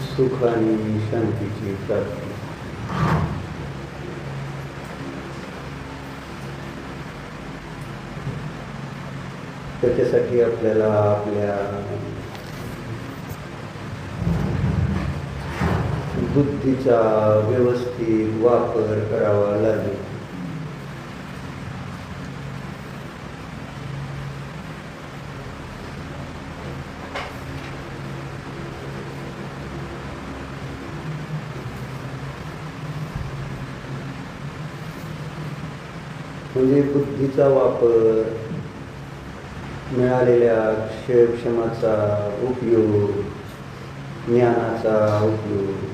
सुख आणि शांतीची प्राप्ती. त्याच्यासाठी आपल्याला आपल्या बुद्धीचा व्यवस्थित वापर करावा लागेल. म्हणजे बुद्धीचा वापर, मिळालेल्या क्षमाचा उपयोग, ज्ञानाचा उपयोग,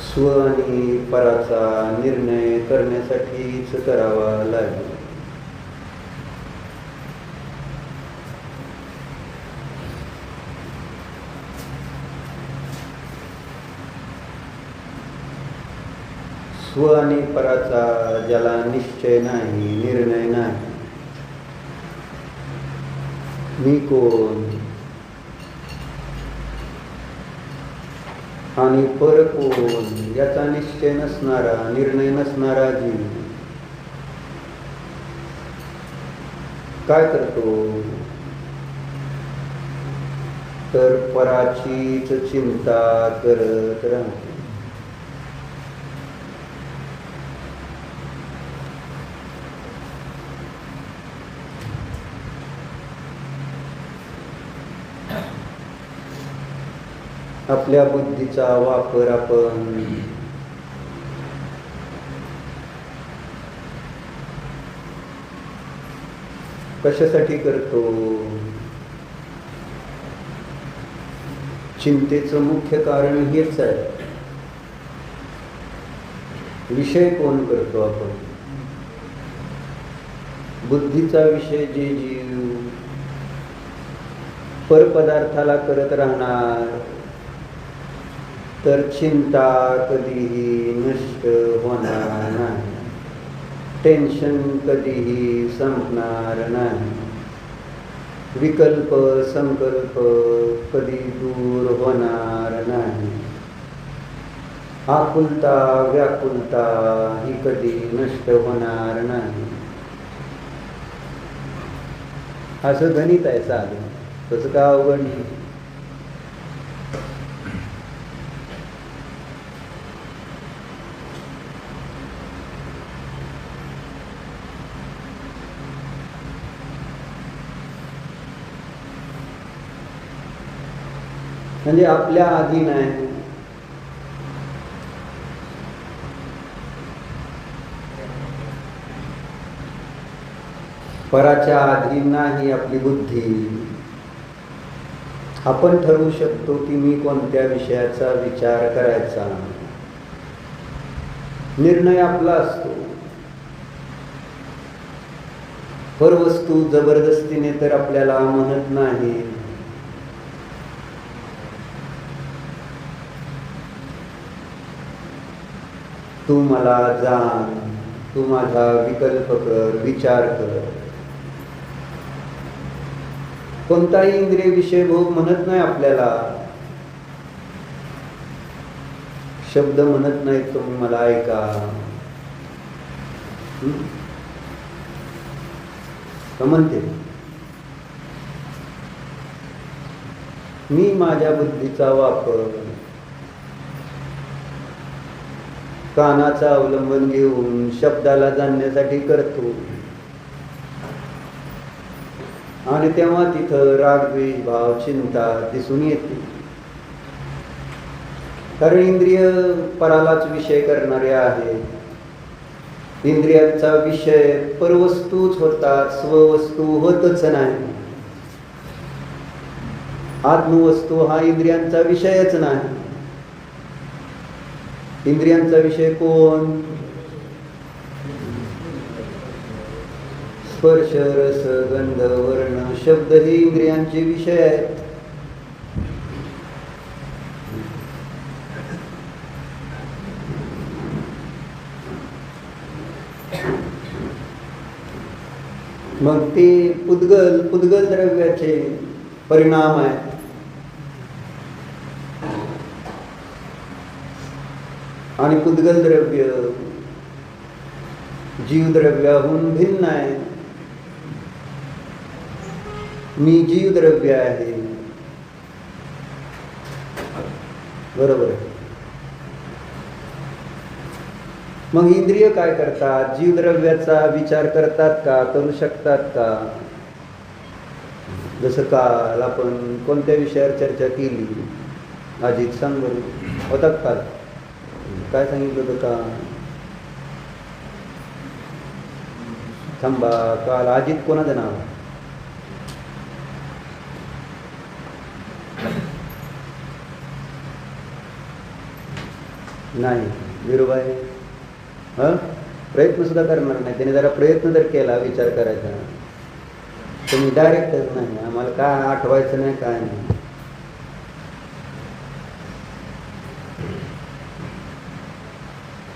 स्व आणि पराचा निर्णय करण्यासाठीच करावा लागेल. स्व आणि पराचा ज्याला निश्चय नाही, निर्णय नाही, मी कोण आणि पर कोण याचा निश्चय नसणारा, निर्णय नसणारा जीव काय करतो तर पराचीच चिंता करत राहतो. आपल्या बुद्धीचा वापर आपण कशासाठी करतो? चिंतेचं मुख्य कारण हेच आहे. विषय कोण करतो आपण? बुद्धीचा विषय जे जीव परपदार्थाला करत राहणार तर चिंता कधीही नष्ट होणार नाही, टेन्शन कधीही संपणार नाही, विकल्प संकल्प कधी दूर होणार नाही, आकुलता व्याकुलता ही कधी नष्ट होणार नाही. असं गणित आहे साधं, तसं का अवघड नाही. म्हणजे आपल्या अधीन आहे. पराच्या अधीन नाही आपली बुद्धी. आपण ठरवू शकतो की मी कोणत्या विषयाचा विचार करायचा. निर्णय आपला असतो. परवस्तू जबरदस्तीने तर आपल्याला म्हणत नाही. तू मला जाण, तू माझा विकल्प कर, विचार कर. कोणताही इंद्रिय विषय भोग म्हणत नाही आपल्याला. शब्द म्हणत नाही तुम्ही मला ऐका. म्हणते मी माझ्या बुद्धीचा वापर कानाचा अवलंबन घेऊन शब्दाला जाणण्यासाठी करतो. आणि तेव्हा तिथं राग, द्वेष, भाव, चिंता दिसून येते. कारण इंद्रिय परालाच विषय करणारे आहेत. इंद्रियांचा विषय परवस्तूच होतात, स्ववस्तू होतच नाही. आत्मवस्तू हा इंद्रियांचा विषयच नाही. इंद्रियांचा विषय कोण? स्पर्श, रस, गंध, वर्ण, शब्द हे इंद्रियांचे विषय आहेत. मग ते पुद्गल द्रव्याचे परिणाम आहेत. आणि पुद्गल द्रव्य जीवद्रव्याहून भिन्न आहे. मी जीवद्रव्य आहे, बरोबर आहे. मग इंद्रिय काय करतात? जीवद्रव्याचा विचार करतात का? करू शकतात का? जसं काल आपण कोणत्या विषयावर चर्चा केली? अजित सांग बरं, होता का? काय सांगितलं होतं का? थांबा, काल अजित कोणाचं नाव? नाही, विरुबाई प्रयत्न सुद्धा करणार नाही. त्याने जरा प्रयत्न जर केला विचार करायचा, तुम्ही डायरेक्टच नाही, आम्हाला काय आठवायचं नाही, काय नाही.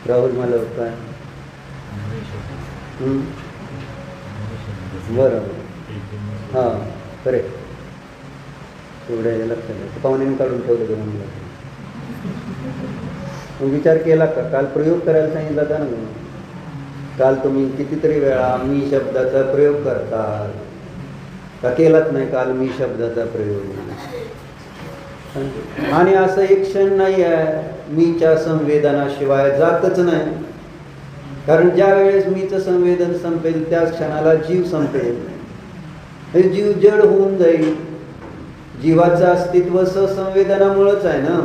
राहुल मला काय बरं, हां करेक्ट, एवढ्या लक्षात पाहुण्याने काढून ठेवलं म्हणून. विचार केला का? काल प्रयोग करायला सांगितला होता ना. काल तुम्ही कितीतरी वेळा मी शब्दाचा प्रयोग करता का? केलाच नाही काल मी शब्दाचा प्रयोग. आणि असं एक क्षण नाही आहे मीच्या संवेदनाशिवाय जातच नाही. कारण ज्या वेळेस मीचं संवेदन संपेल त्याच क्षणाला जीव संपेल. हे जीव जड होऊन जाईल. जीवाचं अस्तित्व ससंवेदनामुळेच आहे ना.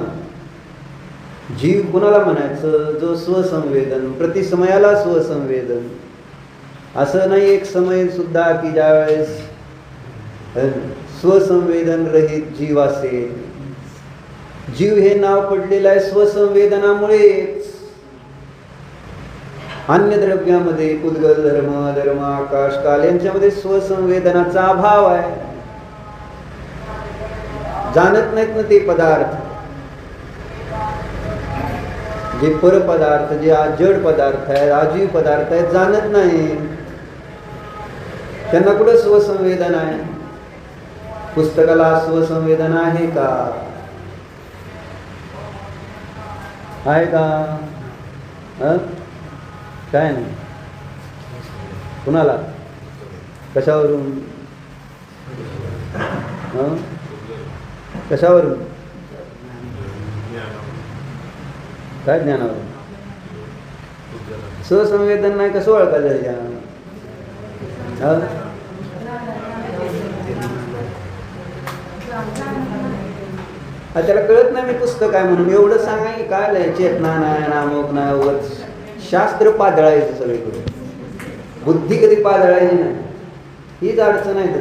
जीव कुणाला म्हणायचं? जो स्वसंवेदन, प्रतिसमयाला स्वसंवेदन. असं नाही एक समय सुद्धा की ज्या वेळेस स्वसंवेदन रहित जीव असेल. जीव हे नाव पडलेलं आहे स्वसंवेदनामुळेच. अन्य द्रव्यामध्ये पुद्गल धर्म, आकाश, काल यांच्यामध्ये स्वसंवेदनाचा अभाव आहे. जाणत नाहीत ना ते पदार्थ, जे परपदार्थ, जे जड पदार्थ आहेत, आजीव पदार्थ आहेत, जाणत नाही. त्यांना कुठं स्वसंवेदन आहे? पुस्तकाला स्वसंवेदन आहे का? आहे का? काय नाही. कुणाला? कशावरून? कशावरून? काय ज्ञानावरून? स्वसंवेदन नाही कसं ओळखायचं? त्याला कळत नाही मी पुस्तक आहे म्हणून. एवढं सांगा की काय नाही, चेतना नाही, नामक नाही, वच शास्त्र पादळायचं सगळीकडे, बुद्धी कधी पादळायची नाही. हीच अडचण आहे. तर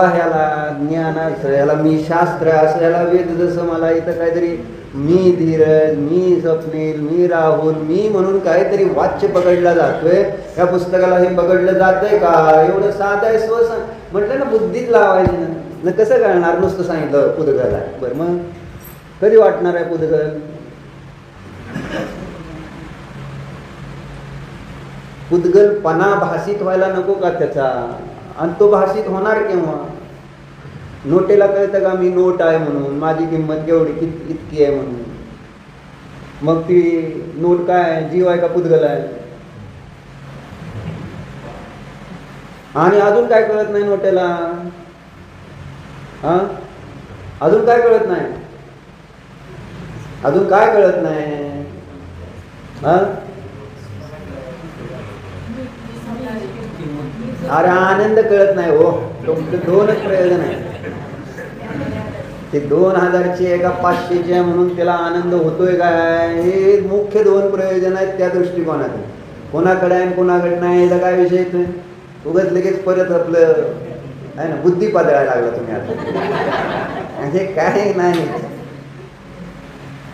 ह्याला ज्ञान असं, ह्याला मी शास्त्र असं, ह्याला वेद जसं मला इथं काहीतरी मी धीरज, मी स्वप्नील, मी राहुल, मी म्हणून काहीतरी वाच्य पकडला जातोय. या पुस्तकाला हे पकडलं जातंय का? एवढं साधं आहे. म्हटलं ना बुद्धीत लावायची ना. कसं कळणार? नुसतं सांगितलं पुद्गल आहे. बरं, मग कधी वाटणार आहे पुद्गल? पुद्गलपणा भासित व्हायला नको का त्याचा? आणि तो भासित होणार केव्हा? नोटेला कळतं का मी नोट आहे म्हणून, माझी किंमत केवढी इतकी आहे म्हणून? मग ती नोट काय आहे? जीव आहे का पुद्गल आहे? आणि अजून काय कळत नाही नोटेला? अजून काय कळत नाही? अजून काय कळत नाही? अरे आनंद कळत नाही हो. दोनच प्रयोजन आहे. ते 2000ची आहे का 500ची आहे म्हणून त्याला आनंद होतोय काय? हे मुख्य दोन प्रयोजन आहेत त्या दृष्टिकोनातून. कोणाकडे आहे कोणाकडे नाही याचा काय विषय नाही. उगाच लगेच परत आपलं आहे ना बुद्धी पादळायला लागला तुम्ही आता. हे काय नाही.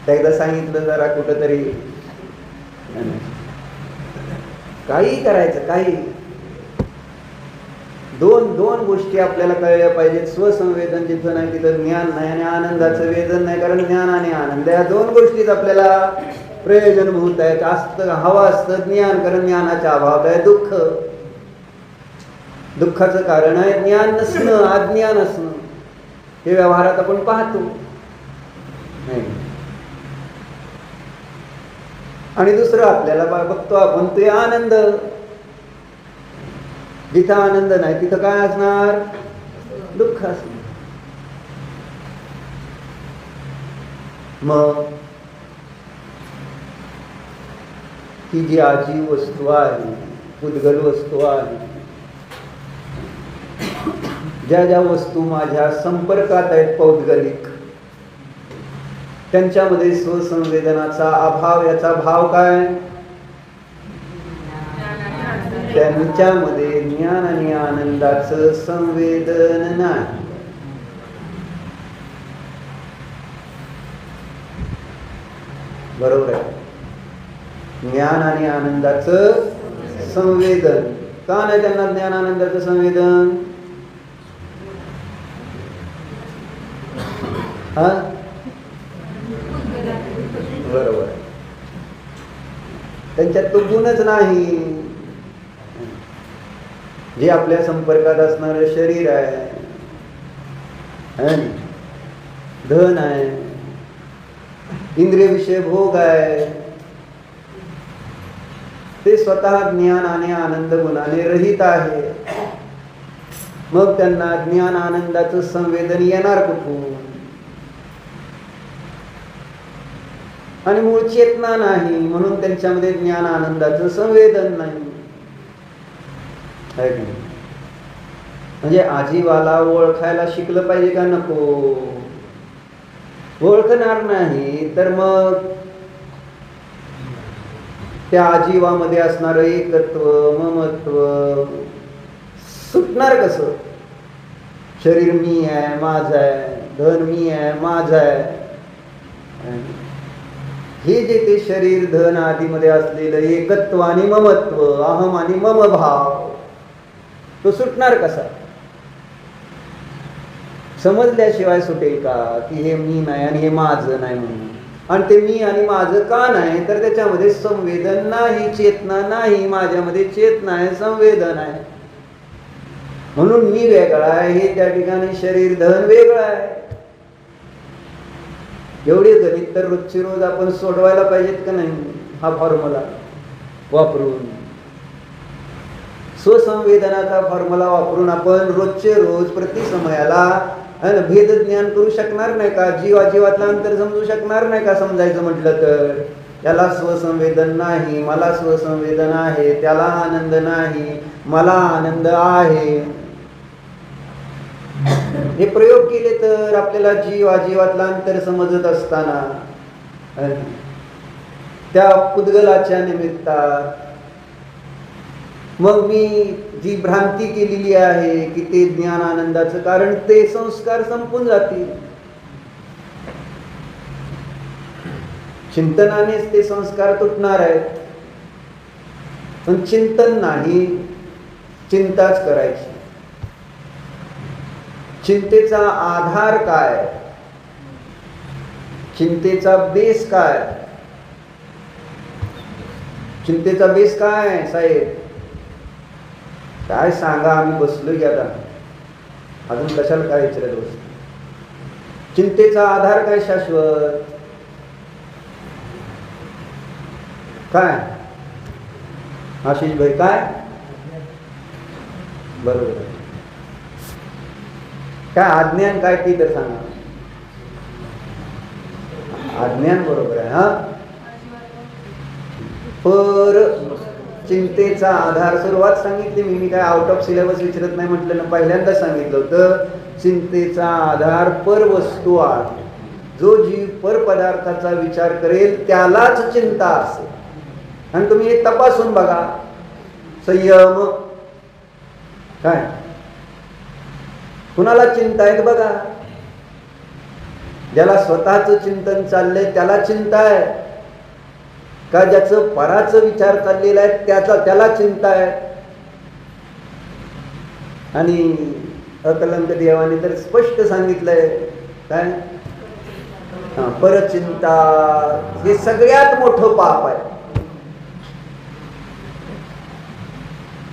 एकदा सांगितलं जरा कुठंतरी काही करायचं काही. दोन गोष्टी आपल्याला कळल्या पाहिजेत. स्वसंवेदन जिथं नाही तिथं ज्ञान नाही, आणि आनंदाचं वेदन नाही. कारण ज्ञान आणि आनंद या दोन गोष्टीच आपल्याला प्रयोजनभूत आहेत. असतं हवं असतं ज्ञान, कारण ज्ञानाच्या अभावात आहे दुःख. दुःखाचं कारण आहे ज्ञान नसणं, अज्ञान असणं. हे व्यवहारात आपण पाहतो. आणि दुसरं आपल्याला बघतो आपण ते आनंद. जिथं आनंद नाही तिथं काय असणार? दुःख असणार. मग ही जी आजीव वस्तू आहे, पुद्गल वस्तू आहे, ज्या ज्या वस्तू माझ्या संपर्कात आहेत पौद्गलिक, त्यांच्यामध्ये स्वसंवेदनाचा अभाव. याचा भाव काय? त्यांच्यामध्ये ज्ञान आणि आनंदाचं संवेदन नाही. बरोबर आहे. ज्ञान आणि आनंदाचं संवेदन का नाही त्यांना? ज्ञान आनंदाचं संवेदन हा बरोबर आहे. त्यांच्यात तो गुणच नाही. जे आपल्या संपर्कात असणारं शरीर आहे, धन आहे, इंद्रिय विषय भोग आहे, ते स्वतः ज्ञान आणि आनंद गुणाने रहित आहे. मग त्यांना ज्ञान आनंदाचं संवेदन येणार कुठून? आणि मूळ चेतना नाही, म्हणून त्यांच्यामध्ये ज्ञान आनंदाचं संवेदन नाही. म्हणजे आजीवाला ओळखायला शिकलं पाहिजे का नको? ओळखणार नाही तर मग त्या आजीवामध्ये असणारं एकत्व, ममत्व सुटणार कसं? शरीर मी आहे, माझं आहे, धन मी आहे, माझं आहे. हे जे ते शरीर धन आदीमध्ये असलेलं एकत्व आणि ममत्व, अहम आणि मम भाव, तो सुटणार कसा? समजल्याशिवाय सुटेल का की हे मी नाही आणि हे माझं नाही म्हणून? आणि ते मी आणि माझं का नाही? तर त्याच्यामध्ये संवेदन नाही, चेतना नाही. माझ्यामध्ये चेतना आहे, संवेदन आहे. म्हणून मी वेगळा आहे, हे त्या ठिकाणी शरीर धन वेगळं आहे. एवढे गणित तर रोजची रोज आपण सोडवायला पाहिजेत का नाही? हा फॉर्म्युला वापरून, स्वसंवेदनाचा फॉर्म्युला वापरून आपण रोजचे रोज प्रति समयाला भेद ज्ञान करू शकणार नाही का? जीवाजीवातलं अंतर समजू शकणार नाही का? समजायचं म्हटलं तर त्याला स्वसंवेदन नाही, मला स्वसंवेदन आहे. त्याला आनंद नाही, मला आनंद आहे. हे प्रयोग केले तर आपल्याला जीवाजीवातलं अंतर समजत असताना त्या पुद्गलाच्या निमित्तात मग मी जी भ्रांती केलेली आहे की ते ज्ञान आनंदाचं कारण, ते संस्कार संपून जातील. चिंतनानेच ते संस्कार तुटणार आहेत. पण चिंतन नाही, चिंताच करायची. चिंतेचा आधार काय? चिंतेचा बेस काय? चिंतेचा बेस काय साहेब? काय सांगा, आम्ही बसलो की आता अजून कशाला काय विचारत बसतो? चिंतेचा आधार काय शाश्वत? काय आशिष भाई काय? बरोबर. काय अज्ञान काय ती तर सांगा. अज्ञान बरोबर आहे. हा पर चिंतेचा आधार सुरुवात सांगितली मी काय आउट ऑफ सिलेबस विचारत नाही म्हटलं ना, पहिल्यांदा सांगितलं होतं. चिंतेचा आधार पर वस्तू आहे. जो जीव पर पदार्थाचा विचार करेल त्यालाच चिंता असेल. आणि तुम्ही हे तपासून बघा. संयम काय कुणाला चिंता आहेत बघा. ज्याला स्वतःच चिंतन चाललंय त्याला चिंता आहे का? ज्याचं पराचं विचार चाललेला आहे त्याला चिंता आहे. आणि अकलंक देवाने तर स्पष्ट सांगितलंय काय? परचिंता हे सगळ्यात मोठं पाप आहे.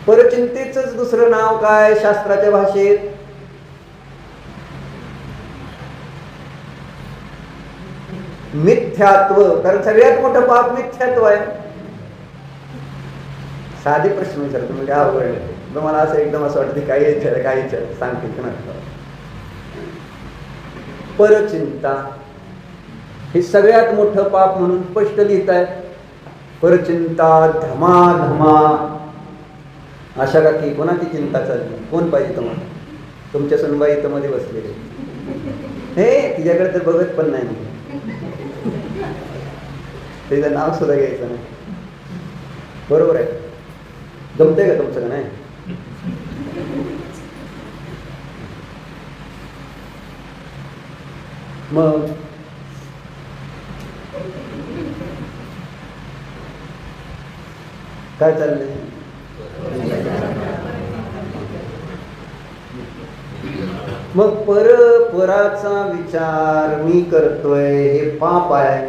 परचिंतेच दुसरं नाव काय शास्त्राच्या भाषेत? मिथ्यात्व. कारण सगळ्यात मोठं पाप मिथ्यात्व आहे. साधे प्रश्न विचारतो म्हणजे आवड तुम्हाला असं एकदम असं वाटतं काही विचार सांगते की नाही. परचिंता हे सगळ्यात मोठं पाप म्हणून स्पष्ट लिहित आहे. परचिंता धमा आशा का की कोणाची चिंता चालली? कोण पाहिजे तुम्हाला? तुमच्या सुनबाई इथं मध्ये बसलेले. हे तिच्याकडे तर बघत पण नाही मी. तिचं नाव सुद्धा घ्यायचं नाही. बरोबर आहे. जमतंय का तुमचं का नाही? मग काय चाललंय? मग पराचा विचार मी करतोय हे पाप आहे.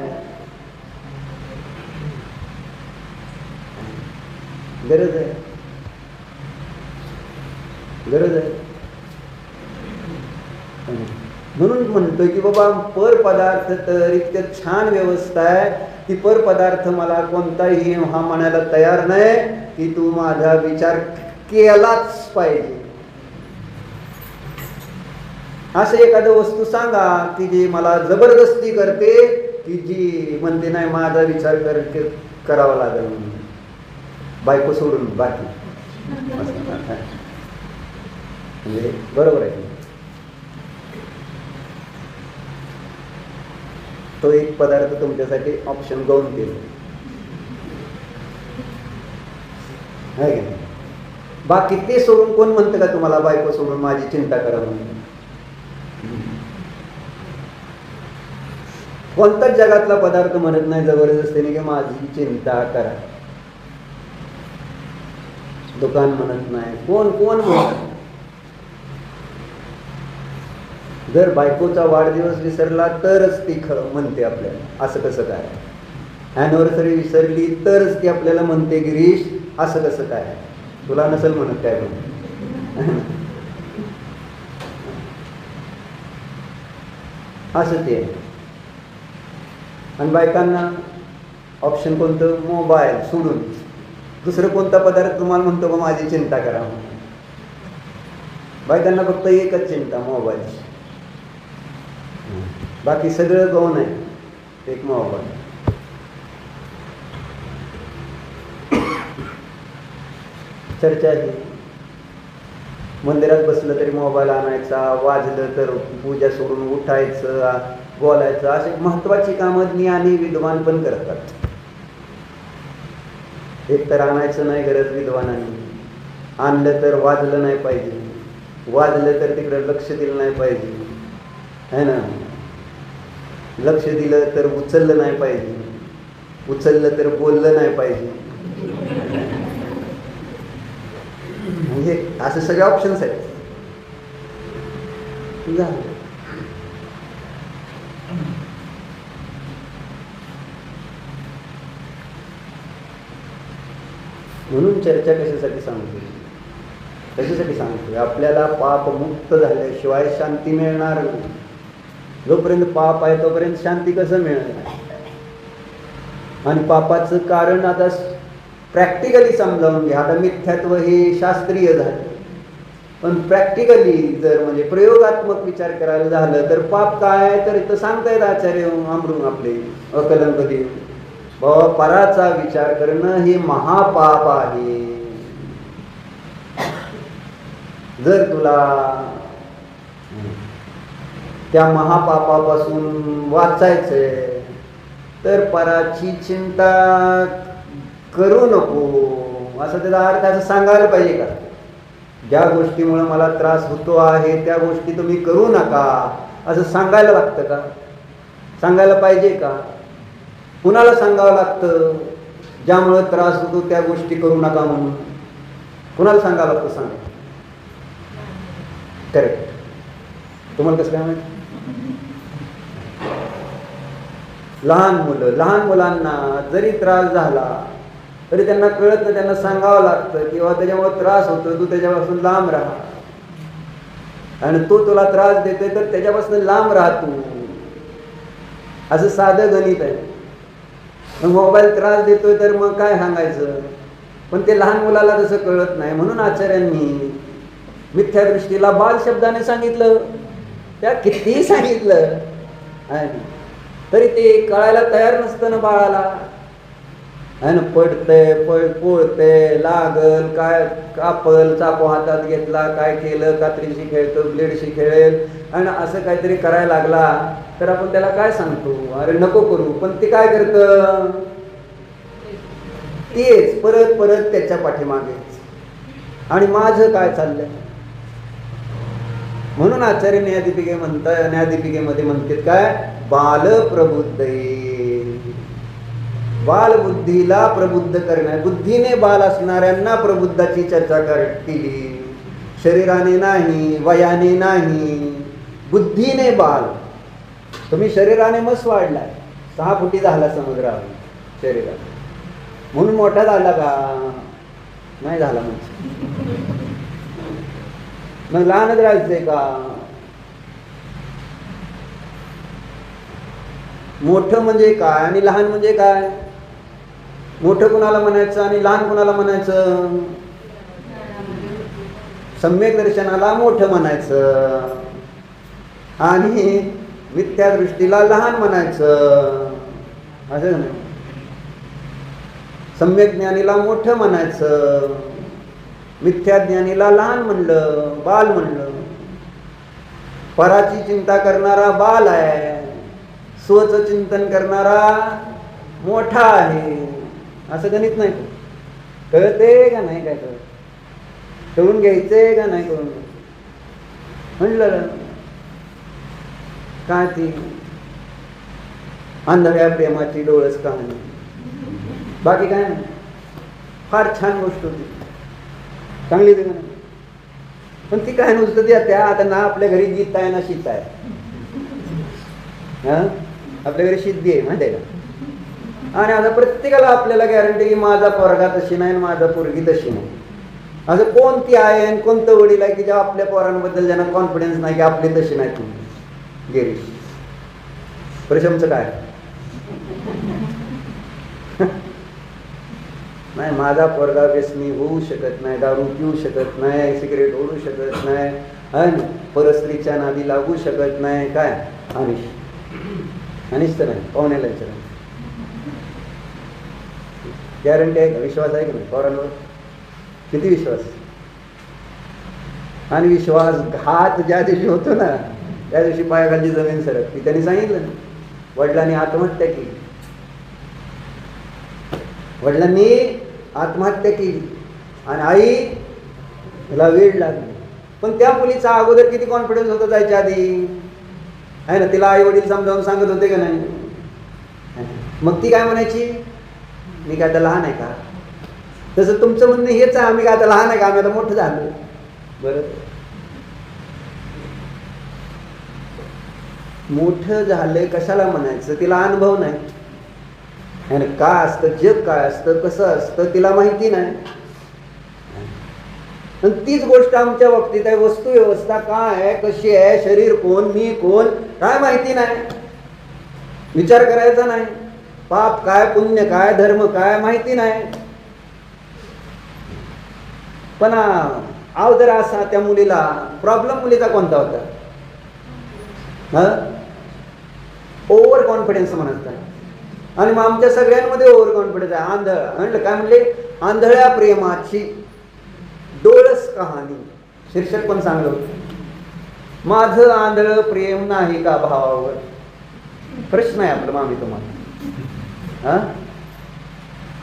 गरज आहे. म्हणून म्हणतोय की बाबा पर पदार्थ तर इतकं छान व्यवस्था आहे की पर पदार्थ मला कोणताही हा म्हणायला तयार नाही की तू माझा विचार केलाच पाहिजे. असं एखादं वस्तू सांगा की जी मला जबरदस्ती करते, की जी म्हणते नाही माझा विचार करावा लागेल म्हणून, बायको सोडून बाकी. म्हणजे बरोबर आहे. तो एक पदार्थ तुमच्यासाठी ऑप्शन गौण केला आहे का नाही? बाकी ते सोडून कोण म्हणतं का तुम्हाला बायको सोडून माझी चिंता करा म्हणून? कोणताच जगातला पदार्थ म्हणत नाही जबरदस्तीने की माझी चिंता करा. दुकान म्हणत नाही. कोण म्हणत? जर बायकोचा वाढदिवस विसरला तरच ती म्हणते आपल्याला असं कसं काय. ॲनिव्हर्सरी विसरली तरच ती आपल्याला म्हणते गिरीश असं कसं काय. तुला नसेल म्हणत काय म्हणून. असं ते. आणि बायकांना ऑप्शन कोणतं? मोबाईल सोडून दुसरं कोणता पदार्थ तुम्हाला म्हणतो का माझी चिंता करा? बायकांना फक्त एकच चिंता, मोबाईलची. बाकी सगळं गौण आहे. एक मोबाईल. चर्चा ही मंदिरात बसलं तरी मोबाईल आणायचा, वाजलं तर पूजा सोडून उठायचं, बोलायचं. अशी महत्वाची कामं ज्ञानी विद्वान पण करतात. एक तर आणायचं नाही गरज विद्वानांनी, आणलं तर वाजलं नाही पाहिजे, वाजलं तर तिकडे लक्ष दिलं नाही पाहिजे है ना, लक्ष दिलं तर उचललं नाही पाहिजे, उचललं तर बोललं नाही पाहिजे. म्हणजे असे सगळे ऑप्शन्स आहेत. म्हणून चर्चा कशासाठी सांगतोय? कशासाठी सांगतोय? आपल्याला पापमुक्त झाल्याशिवाय शांती मिळणार नाही. जोपर्यंत पाप आहे तोपर्यंत शांती कसं मिळणार? आणि पापाचं कारण आता प्रॅक्टिकली समजावून घ्या. आता मिथ्यात्व हे शास्त्रीय झालं, पण प्रॅक्टिकली जर म्हणजे प्रयोगात्मक विचार करायला झालं तर पाप काय? तर इथं सांगतायत आचार्य अमरून आपले अकलंक देव, बाबा पराचा विचार करणं हे महापाप आहे. जर तुला त्या महापापापासून वाचायचंय तर पराची चिंता करू नको, असं त्याचा अर्थ असं सांगायला पाहिजे का? ज्या गोष्टीमुळे मला त्रास होतो आहे त्या गोष्टी तुम्ही करू नका असं सांगायला लागतं का? सांगायला पाहिजे का? कुणाला सांगावं लागतं ज्यामुळे त्रास होतो त्या गोष्टी करू नका म्हणून? कुणाला सांगावं लागतं? सांगा. करेक्ट. तुम्हाला कसं काय माहिती? लहान मुलांना जरी त्रास झाला तरी त्यांना कळत नाही, त्यांना सांगावं लागतं किंवा त्याच्यामुळे त्रास होतो, तू त्याच्यापासून लांब राहा. आणि तो तुला त्रास देतोय तर त्याच्यापासून लांब राहा तू. असं साधं गणित आहे. मग मोबाईल त्रास देतोय तर मग काय सांगायचं? पण ते लहान मुलाला तसं कळत नाही. म्हणून आचार्यांनी मिथ्या दृष्टीला बाल शब्दाने सांगितलं. त्या कितीही सांगितलं तरी ते कळायला तयार नसतं ना बाळाला. आहे ना, पडतंय, पोळतंय, लागल, काय कापल, चाकू हातात घेतला, काय केलं, कात्रीशी खेळतो, ब्लेडशी खेळेल, आणि असं काहीतरी करायला लागला तर आपण त्याला काय सांगतो? अरे नको करू. पण ते काय करतं? तेच परत परत त्याच्या पाठीमागेच. आणि माझं काय चाललंय? म्हणून आचार्य न्यायदीपिकेमध्ये म्हणतात काय? बाल प्रबुद्धये. बाल बुद्धीला प्रबुद्ध करणे, बुद्धीने बाल असणाऱ्यांना प्रबुद्धाची चर्चा केली. शरीराने नाही, वयाने नाही, बुद्धीने बाल. तुम्ही शरीराने मस्त वाढलाय, 6 फुटी झाला समुद्रावर शरीरात, म्हणून मोठा झाला का? नाही झाला. मग लहानच राहायचंय का? मोठं म्हणजे काय आणि लहान म्हणजे काय? मोठं कुणाला म्हणायचं आणि लहान कुणाला म्हणायचं? सम्यक दर्शनाला मोठं म्हणायचं आणि मिथ्या दृष्टीला लहान म्हणायचं. असं नाही. सम्यक ज्ञानीला मोठं म्हणायचं, मिथ्या ज्ञानीला लहान म्हणलं, बाल म्हणलं. पराची चिंता करणारा बाल आहे, स्वचं चिंतन करणारा मोठा आहे. असं गणित नाही. कळते का नाही? काय कळत? कळून घ्यायचंय का नाही? कळून म्हणलं काय? ती आंधळ्या प्रेमाची डोळस कहाणी, बाकी काय नाही. फार छान गोष्ट होती, चांगली होती. पण ती काय नुसतं त्या आता ना आपल्या घरी गीत आहे ना शीत आहे. आपल्या घरी सिद्धी आहे माहिती आहे का? आणि आता प्रत्येकाला आपल्याला गॅरंटी की माझा पोरगा तशी नाही, माझा पोरगी तशी नाही. असं कोणती आहे आणि कोणतं वडील आहे की जेव्हा आपल्या पोरांबद्दल ज्यांना कॉन्फिडन्स नाही की आपली तशी नाही तुम्ही गिरीश? प्रशमचं काय? नाही, माझा पोरगा व्यसनी होऊ शकत नाही, दारू पिऊ शकत नाही, सिगरेट ओढू शकत नाही, आणि परस्त्रीच्या नादी लागू शकत नाही. काय अनिष्ट नाही, पाहुण्याला विचार. गॅरंटी आहे का? विश्वास आहे का नाही पोरांवर? किती विश्वास? आणि विश्वासघात ज्या दिवशी होतो ना त्या दिवशी पायाखालची जमीन सरकती. त्यांनी सांगितलं ना, वडिलांनी आत्महत्या केली, वडिलांनी आत्महत्या केली आणि आईला वेळ लागली. पण त्या मुलीचा अगोदर किती कॉन्फिडन्स होता जायच्या आधी, आहे ना? तिला आई वडील समजावून सांगत होते का नाही? मग ती काय म्हणायची? मी काय आता लहान आहे का? तसं तुमचं म्हणणं हेच आहे, आम्ही काय आता लहान आहे का? आम्ही आता मोठं झालो. बरं, मोठं झालंय कशाला म्हणायचं? तिला अनुभव नाही, आणि काय असतं जग, काय असतं, कसं असतं तिला माहिती नाही. आणि तीच गोष्ट आमच्या बाबतीत आहे. वस्तू व्यवस्था काय आहे, कशी आहे, शरीर कोण, मी कोण, काय माहिती नाही. विचार करायचा नाही. पाप काय, पुण्य काय, धर्म काय, माहिती नाही. पण जर असा त्या मुलीला प्रॉब्लेम मुलीचा कोणता होता? ओव्हर कॉन्फिडन्स म्हणतात. आणि मग आमच्या सगळ्यांमध्ये ओव्हर कॉन्फिडन्स आहे. आंधळ म्हणलं काय म्हणले? आंधळ्या प्रेमाची डोळस कहाणी. शीर्षक पण चांगलं होतं. माझं आंधळ प्रेम नाही का भावावर? प्रश्न आहे आपलं मामी तुम्हाला.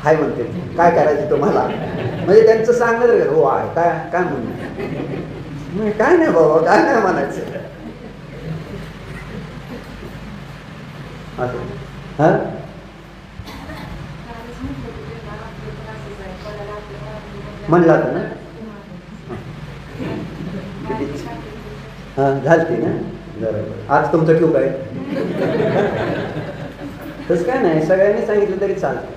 हाय म्हणते, काय करायचं तुम्हाला? म्हणजे त्यांचं सांगणं तर हो आहे काय, काय म्हणणं? काय नाही बाबा, काय नाही म्हणायचं. असं म्हणला तर ना, झालती ना. बरोबर, आज तुमचं ठेवू काय? तसं काय नाही, सगळ्यांनी सांगितलं तरी चालतं.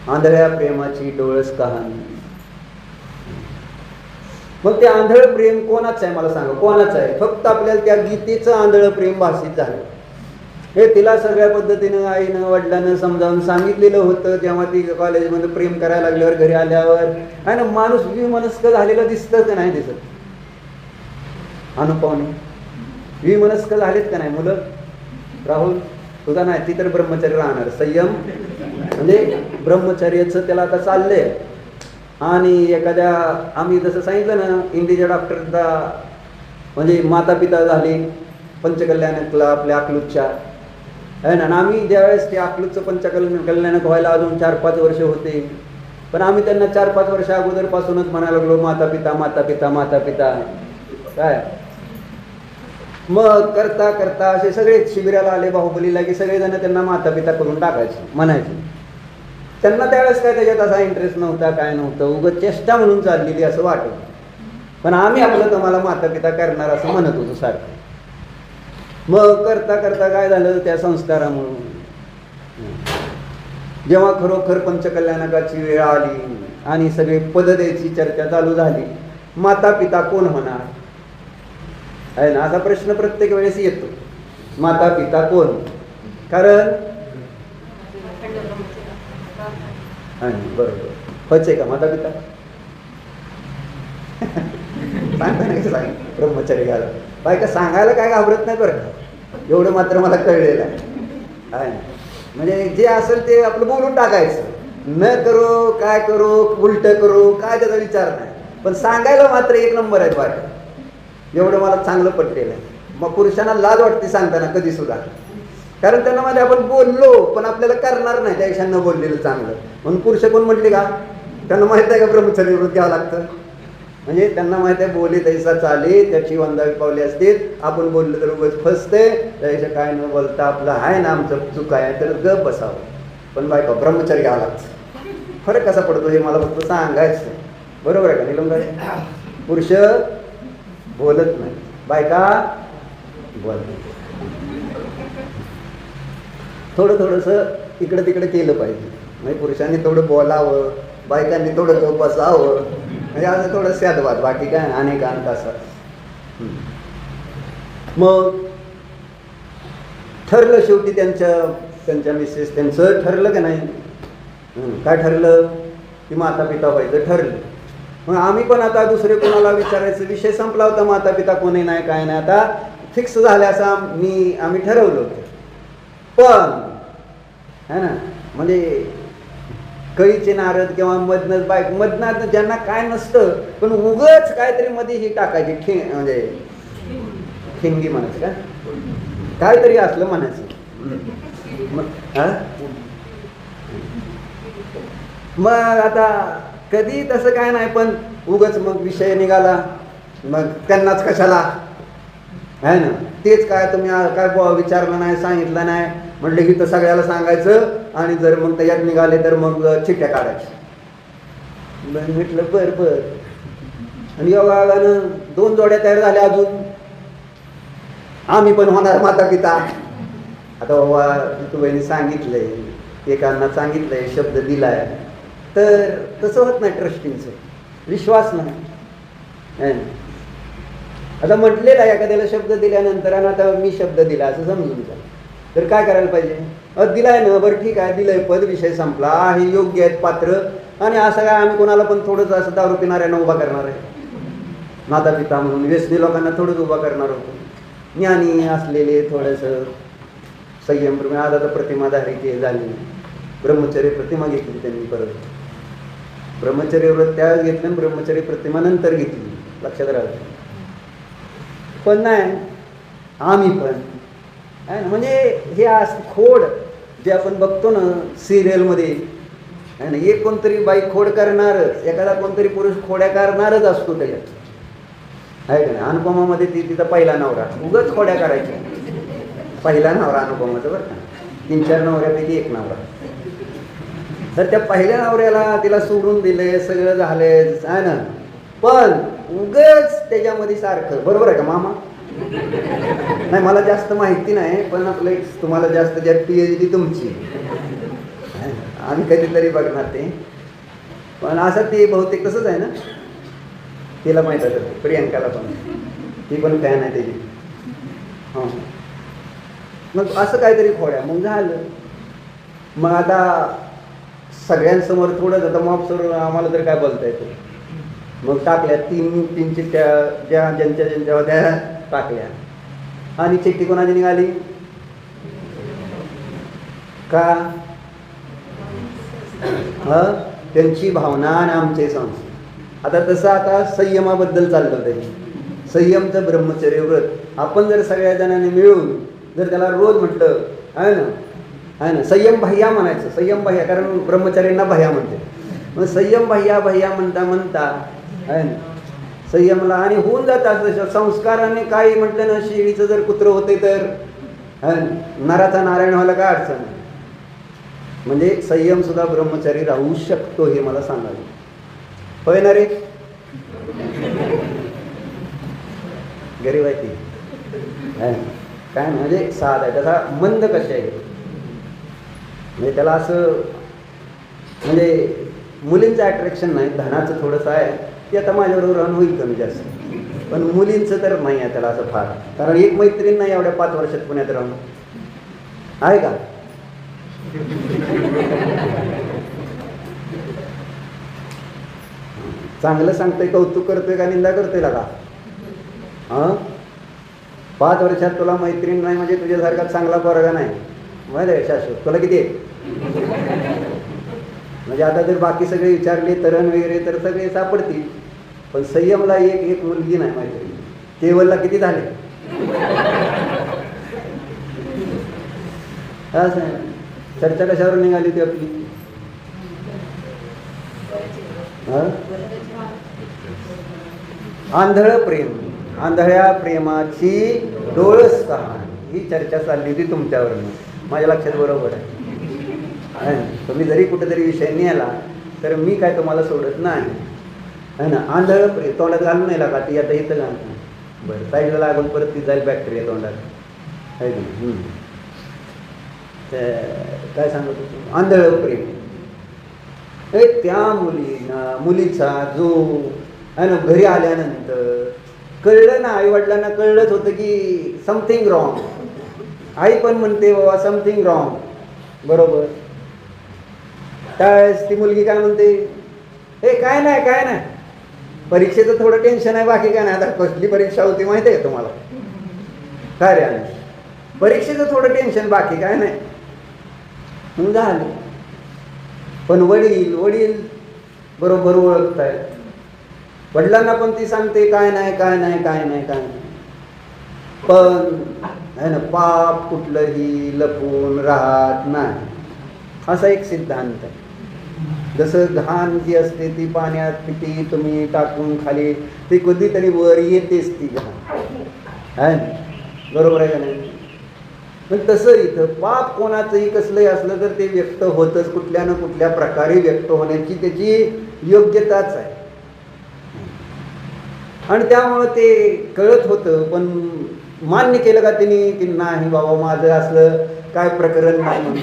आंधळ्या प्रेमाची डोळस कहाणी. मग ते आंधळ प्रेम कोणाचं आहे मला सांगा, कोणाचं आहे? फक्त आपल्याला त्या गीतेचं आंधळ प्रेम भासित झालं. हे तिला सगळ्या पद्धतीनं आईनं वडिलांनं समजावून सांगितलेलं होतं. जेव्हा ती कॉलेजमध्ये प्रेम करायला लागल्यावर, घरी आल्यावर आहे ना, माणूस विमनस्क झालेलं दिसतं का नाही दिसत? अनुपवने विमनस्क झालेत का नाही मुलं? राहुल तुझा नाही, ती तर ब्रह्मचर्य राहणार. संयम म्हणजे ब्रह्मचर्याचं त्याला आता चाललंय. आणि एखाद्या आम्ही जसं सांगितलं ना, इंडिया डॉक्टरचा म्हणजे माता पिता झाले पंचकल्याणकला आपल्या अकलूजच्या आहे ना. आम्ही ज्यावेळेस ते अकलूजचं पंचकल्याणक व्हायला अजून 4-5 वर्ष होते, पण आम्ही त्यांना 4-5 वर्ष अगोदरपासूनच म्हणायला लागलो माता पिता माता पिता माता पिता. काय मग करता करता असे सगळे शिबिराला आले बाहुबलीला की सगळेजण त्यांना माता पिता करून टाकायचे म्हणायचे. त्यांना त्यावेळेस काय त्याच्यात असा इंटरेस्ट नव्हता, काय नव्हतं, उगाच चेष्टा म्हणून चाललेली असं वाटत. पण आम्ही आपलं तुम्हाला माता पिता करणार असं म्हणत होतो सारखं. मग करता करता काय झालं, त्या संस्कारामुळं जेव्हा खरोखर पंचकल्याणकाची वेळ आली आणि सगळे पद द्यायची चर्चा चालू झाली, माता पिता कोण होणार आहे ना, असा प्रश्न प्रत्येक वेळेस येतो. माता पिता कोण? कारण बरोबर होयच का माता पिता? सांगता नाही सांग ब्रह्मचारी घाला बायका सांगायला काय घाबरत नाही बरं का, एवढं मात्र मला कळलेलं आहे. म्हणजे जे असेल ते आपलं बोलून टाकायचं, न करो काय करो उलट करू काय त्याचा विचार नाही, पण सांगायला मात्र एक नंबर आहेत बायका. एवढं मला चांगलं पटलेलं आहे. मग पुरुषांना लाज वाटते सांगताना कधी सुद्धा, कारण त्यांना मध्ये आपण बोललो पण आपल्याला करणार नाही त्यापेक्षा न बोललेलं चांगलं. म्हणून पुरुष कोण म्हटले का, त्यांना माहित आहे का ब्रह्मचर्य व्रत घ्यावं लागतं. म्हणजे त्यांना माहित आहे बोली तैसा चाले त्याची वंदावी पावली असतील, आपण बोललं तर उगाच फसते, त्यापेक्षा काय न बोलता आपलं आहे ना आमचं चुका आहे तर गप बसावं. पण बायका ब्रह्मचर्य घ्यावं लागतं. फरक कसा पडतो हे मला फक्त सांगायचं. बरोबर आहे का निलंगाई? पुरुष बोलत नाही, बायका बोलत. थोडंसं इकडं तिकडे केलं पाहिजे. म्हणजे पुरुषांनी थोडं बोलावं, बायकांनी थोडं गप बसावं, म्हणजे असं थोडं स्यादवाद, बाकी काय अनेकांत असं. मग ठरलं शेवटी त्यांच्या मिसेस त्यांचं ठरलं का नाही, काय ठरलं की माता पिता व्हायचं ठरलं. मग आम्ही पण आता दुसरे कोणाला विचारायचं विषय संपला होता, माता पिता कोणी नाही काय नाही, आता फिक्स झाले असं आम्ही ठरवलं होतं. पण है ना, म्हणजे कळीचे नारद किंवा मधनात ज्यांना काय नसतं पण उगच काहीतरी मध्ये ही टाकायची म्हणजे ठिंगी म्हणायचं का काहीतरी असलं म्हणायचं. मग आता कधी तसं काय नाही, पण उगच मग विषय निघाला, मग त्यांनाच कशाला आहे ना, तेच काय तुम्ही काय विचारलं नाही सांगितलं नाही म्हटलं की तर सगळ्याला सांगायचं, आणि जर मग त्याच्यात निघाले तर मग चिठ्ठ्या काढायच्या. म्हटलं बर. आणि योगानं 2 जोड्या तयार झाल्या, अजून आम्ही पण होणार माता पिता. आता बाबा तू बहिणी सांगितलंय, एकांना सांगितलंय, शब्द दिलाय, तर तसं होत नाही. ट्रस्टिंगचं विश्वास नाही. आता म्हटलेलं आहे एखाद्याला शब्द दिल्यानंतर, आणि आता मी शब्द दिला असं समजून जा, तर काय करायला पाहिजे? दिलाय ना, बरं ठीक आहे दिलंय, पद विषय संपला, हे योग्य आहेत पात्र. आणि असं काय आम्ही कोणाला पण थोडंच असं दारू पिणाऱ्यांना उभा करणार आहे माता पिता म्हणून? व्यसनी लोकांना थोडंच उभा करणार होतो. ज्ञानी असलेले थोडंसं संयम, आज आता प्रतिमाधारी ते झाली, ब्रह्मचर्य प्रतिमा घेतली त्यांनी, परत ब्रह्मचर्य व्रत त्यावेळेस घेतलं, ब्रह्मचर्य प्रतिमा नंतर घेतली, लक्षात राहायचं. पण नाही आम्ही पण आहे ना, म्हणजे हे खोड जे आपण बघतो ना सिरियलमध्ये आहे ना, एक कोणतरी बाई खोड करणारच, एखादा कोणतरी पुरुष खोड्या करणारच असतो त्याच्यात, आहे का नाही? अनुपमामध्ये तिचा पहिला नवरा उगाच खोड्या करायच्या, पहिला नवरा अनुपमाचा बरं का, 3-4 नवऱ्यापैकी एक नवरा. तर त्या पहिल्या नवऱ्याला तिला सोडून दिले, सगळं झाले आहे ना, पण उगाच त्याच्यामध्ये सारखं. बरोबर आहे का मामा? नाही मला जास्त माहिती नाही, पण आपलं तुम्हाला जास्त ज्यात PhD तुमची, आम्ही कधीतरी बघणार ते. पण असं ते बहुतेक तसंच आहे ना, तिला माहीत आहे, प्रियंकाला पण, ती पण फॅन आहे त्याची. हां, मग असं काहीतरी खोड्या, मग झालं. मग आता सगळ्यांसमोर थोडंच, आता मॉपसमोर आम्हाला तर काय बोलता येतं. मग टाकल्या तीन चिठ्ठ्या, ज्यांच्या होत्या टाकल्या. आणि चिठ्ठी कोणाची निघाली का? त्यांची भावना आणि आमचे संस्कार. आता तसं आता संयमाबद्दल चाललं होतं. संयमचं ब्रह्मचर्य व्रत आपण जर सगळ्या जणांनी मिळून जर त्याला रोज म्हटलं, आहे ना, संयम भैया म्हणायचं. संयम भैया, कारण ब्रह्मचार्यांना भैया म्हणते. मग संयम भैया म्हणता आहे ना, संयमला आणि होऊन जातात संस्काराने. काही म्हटलं ना, शेळीचं जर कुत्र होते तर नराचा नारायण व्हायला काय अडचण आहे. म्हणजे संयम सुद्धा ब्रह्मचारी राहू शकतो, हे मला सांगावे. होय ना रे, गरीब आहे ती काय म्हणजे साध आहे. त्याचा मंद कसे आहे म्हणजे त्याला असं, म्हणजे मुलींचं अट्रॅक्शन नाही, धनाचं थोडंसं आहे. ते आता माझ्याबरोबर राहून होईल कमी जास्त, पण मुलींचं तर नाही आहे त्याला असं फार. कारण एक मैत्रीण नाही एवढ्या 5 वर्षात पुण्यात राहून, आहे का? चांगलं सांगतोय, कौतुक करतोय का निंदा करतोय का? 5 वर्षात तुला मैत्रीण नाही म्हणजे तुझ्यासारखा चांगला पोरगा नाही, माहिती आहे शाश्वत. तुला किती आहे म्हणजे आता जर बाकी सगळे विचारले तरण वगैरे तर सगळे सापडतील, पण संयमला एक मुलगी नाही मैत्रीण. केवलला किती झाले? असं आहे. चर्चा कशावर निघाली होती आपली? आंधळ प्रेम, आंधळ्या प्रेमाची डोळस कहाणी, ही चर्चा चालली होती तुमच्यावरनं. माझ्या लक्षात बरोबर आहे. तुम्ही जरी कुठेतरी विषय नेला तर मी काय तुम्हाला सोडत नाही, है ना. आंधळ प्रेम तोंडात घालून नाही लागा, ती आता इथं घालतो. बरं, साईडला लागून परत ती जाईल बॅक्टेरिया तोंडात, आहे ना. काय सांगत होतो? आंधळ प्रेम. त्या मुलीचा जो आहे ना, घरी आल्यानंतर कळलं ना, आईवडिलांना कळलंच होतं की समथिंग रॉंग. आई पण म्हणते बाबा समथिंग रॉंग, बरोबर. त्यावेळेस ती मुलगी काय म्हणते, हे काय नाही, परीक्षेचं थोडं टेन्शन आहे, बाकी काय नाही. आता कसली परीक्षा होती माहिती आहे तुम्हाला? काय रे, आणि परीक्षेचं थोडं टेन्शन, बाकी काय नाही. मग झालं. पण वडील बरोबर ओळखतायत. वडिलांना पण ती सांगते काय नाही. पण आहे ना, पाप कुठलंही लपून राहत नाही, असा एक सिद्धांत आहे. जसं घाण जी असते ती पाण्यात किती तुम्ही टाकून खाली, ती कधीतरी वर येतेच ती घाण, आहे ना, बरोबर आहे का नाही? मग तसं इथं पाप कोणाचंही कसलंही असलं तर ते व्यक्त होतच, कुठल्या ना कुठल्या प्रकारे व्यक्त होण्याची त्याची योग्यताच आहे. आणि त्यामुळं ते कळत होतं, पण मान्य केलं का त्यांनी की नाही बाबा माझं असलं काय प्रकरण नाही म्हणून?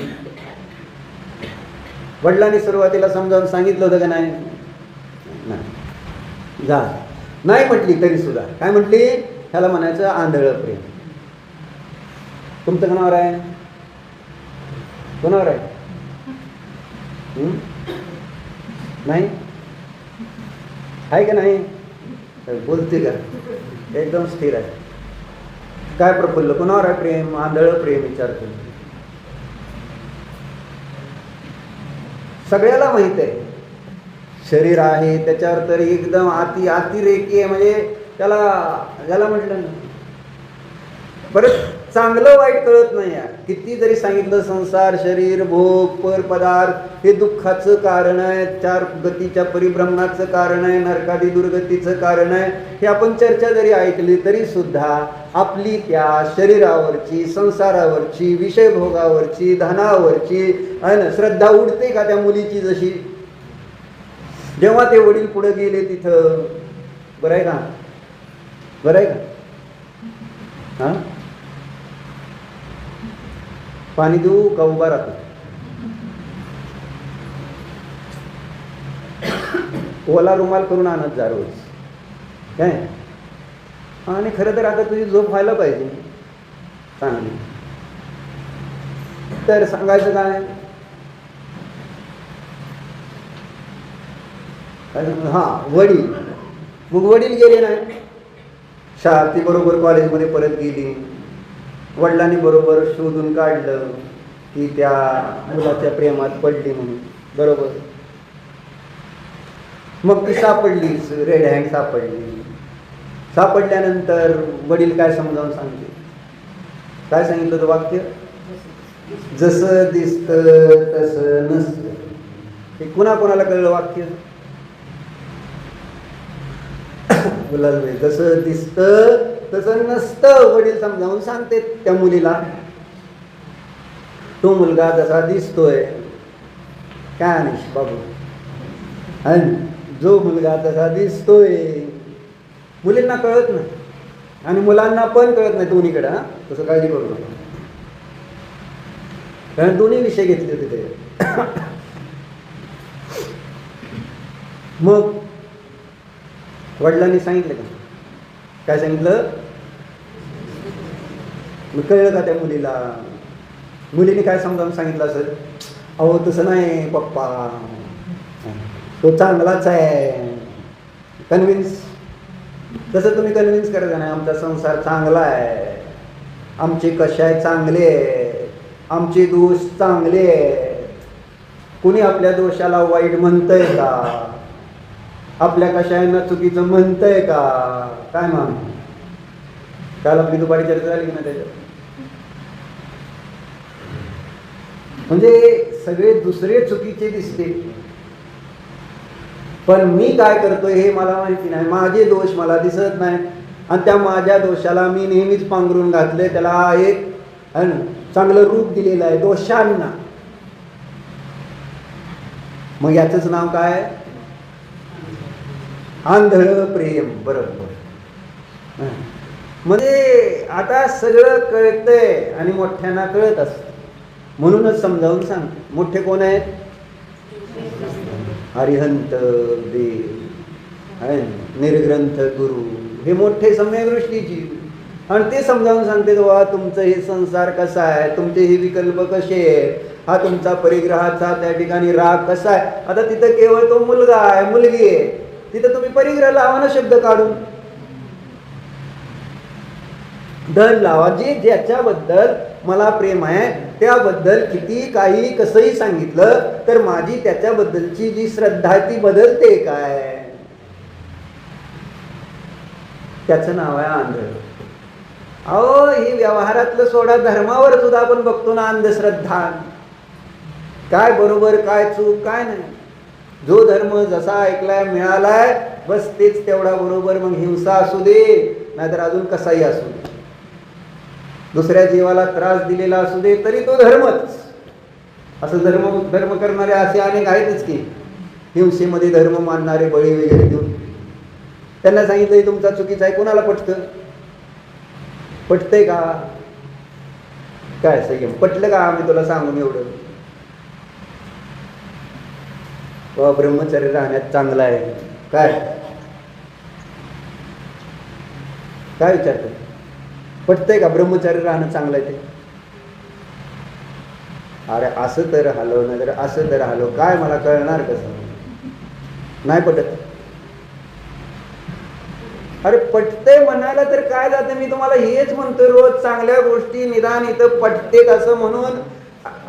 वडिलांनी सुरुवातीला समजावून सांगितलं होतं का नाही? नाही म्हटली तरी सुद्धा काय म्हटली? ह्याला म्हणायचं आंधळ प्रेम. तुमचं कोणावर आहे? कोणावर आहे? नाही आहे का नाही? बोलते का? एकदम स्थिर आहे. काय प्रफुल्ल, कोणावर आहे प्रेम? आंधळ प्रेम विचारतो. सगळ्याला माहित आहे शरीर आहे त्याच्यावर तर एकदम अतिरेकी आहे. म्हणजे त्याला म्हटलं ना, परत चांगलं वाईट कळत नाही. किती जरी सांगितलं संसार, शरीर, भोग, पदार्थ हे दुःखाचं कारण आहे, 4 गतीच्या परिभ्रमणाचं कारण आहे, नरकादी दुर्गतीचं कारण आहे. हे आपण चर्चा जरी ऐकली तरी सुद्धा आपली त्या शरीरावरची, संसारावरची, विषयभोगावरची, धनावरची आहे ना श्रद्धा उडते का त्या मुलीची जशी? जेव्हा ते वडील पुढे गेले तिथं, बरं आहे का? हा, पाणी देऊ का उभा राहतो? ओला रुमाल करून आणत जा रोज काय. आणि खरं तर आता तुझी झोप व्हायला पाहिजे चांगली. तर सांगायचं काय, वडील, मग वडील गेले नाही शाळा, ती बरोबर कॉलेजमध्ये परत गेली. वडिलांनी बरोबर शोधून काढलं की त्या मुलाच्या प्रेमात पडली म्हणून, बरोबर. मग ती सापडलीच, रेड हँड सापडली. सापडल्यानंतर वडील काय समजावून सांगते, काय सांगितलं होतं वाक्य, जसं दिसतं तसं नसतं. हे कुणाला कळलं वाक्य, बोलाल जसं दिसतं तसं नसतं. वडील समजावून सांगते त्या मुलीला, तो मुलगा जसा दिसतोय काय अनिश बाबू, जो मुलगा तसा दिसतोय, मुलींना कळत नाही आणि मुलांना पण कळत नाही दोन्हीकडे. तसं काळजी करू नका, कारण दोन्ही विषय घेतले होते ते. मग वडिलांनी सांगितलं का, काय सांगितलं, मग कळलं का त्या मुलीला. मुलीने काय समजावून सांगितलं असेल, अहो तसं नाही पप्पा, तो चांगलाच आहे. कन्व्हिन्स, तसं तुम्ही कन्व्हिन्स करायचं नाही, आमचा संसार चांगला आहे, आमचे कशाय चांगले आहे, आमचे दोष चांगले आहे. कुणी आपल्या दोषाला वाईट म्हणतंय का, आपल्या कशायांना चुकीचं म्हणतंय का, काय मान. काल आपली दुपारी चर्चा झाली की ना त्याच्यात. म्हणजे सगळे दुसरे चुकीचे दिसते, पण मी काय करतोय हे मला माहिती नाही. माझे दोष मला दिसत नाही आणि त्या माझ्या दोषाला मी नेहमीच पांघरून घातले, त्याला एक चांगलं रूप दिलेलं आहे दोषांना. मग याचंच नाव काय, आंधळ प्रेम. बरोबर. म्हणजे आता सगळं कळतंय आणि मोठ्यांना कळत असत, म्हणूनच समजावून सांगते. मोठे कोण आहेत, हरिहंत देव, निर्ग्रंथ गुरु, हे मोठे सम्यकदृष्टीची. आणि ते समजावून सांगते, बाबा तुमचं हे संसार कसा आहे, तुमचे हे विकल्प कसे आहेत, हा तुमचा परिग्रहाचा त्या ठिकाणी राग कसा आहे. आता तिथं केवळ तो मुलगा आहे, मुलगी आहे, तिथं तुम्ही परिग्रह लावा ना शब्द काढून, धन लावा. जे ज्याच्याबद्दल मला प्रेम आहे त्याबद्दल किती काही कसंही सांगितलं तर माझी त्याच्याबद्दलची जी श्रद्धा आहे ती बदलते काय, त्याचं नाव आहे आंधळ. अहो ही व्यवहारातलं सोडा, धर्मावर सुद्धा आपण बघतो ना अंधश्रद्धा, काय बरोबर काय चूक काय नाही. जो धर्म जसा ऐकलाय मिळालाय बस तेच तेवढा बरोबर. मग हिंसा असू दे नाहीतर अजून कसाही असू दे, दुसऱ्या जीवाला त्रास दिलेला असू दे तरी तो धर्मच. असं धर्म करणारे असे अनेक आहेतच की, हिंसेमध्ये धर्म मानणारे, बळी वगैरे देऊन. त्यांना सांगितलं तुमचा चुकीचा आहे, कोणाला पटतं, पटतंय का, काय संयम पटलं का, आम्ही तुला सांगून एवढं ब्रह्मचर्य राहण्यात चांगलं आहे काय, काय विचारतो, पटतंय का ब्रह्मचर्य राहणं चांगलं आहे ते. अरे असं तर हलव नाही तर असं तर हलव, काय मला कळणार कसं, नाही पटत. अरे पटतंय म्हणायला तर काय जातं, मी तुम्हाला हेच म्हणतोय रोज चांगल्या गोष्टी निदान इथं पटतेत असं म्हणून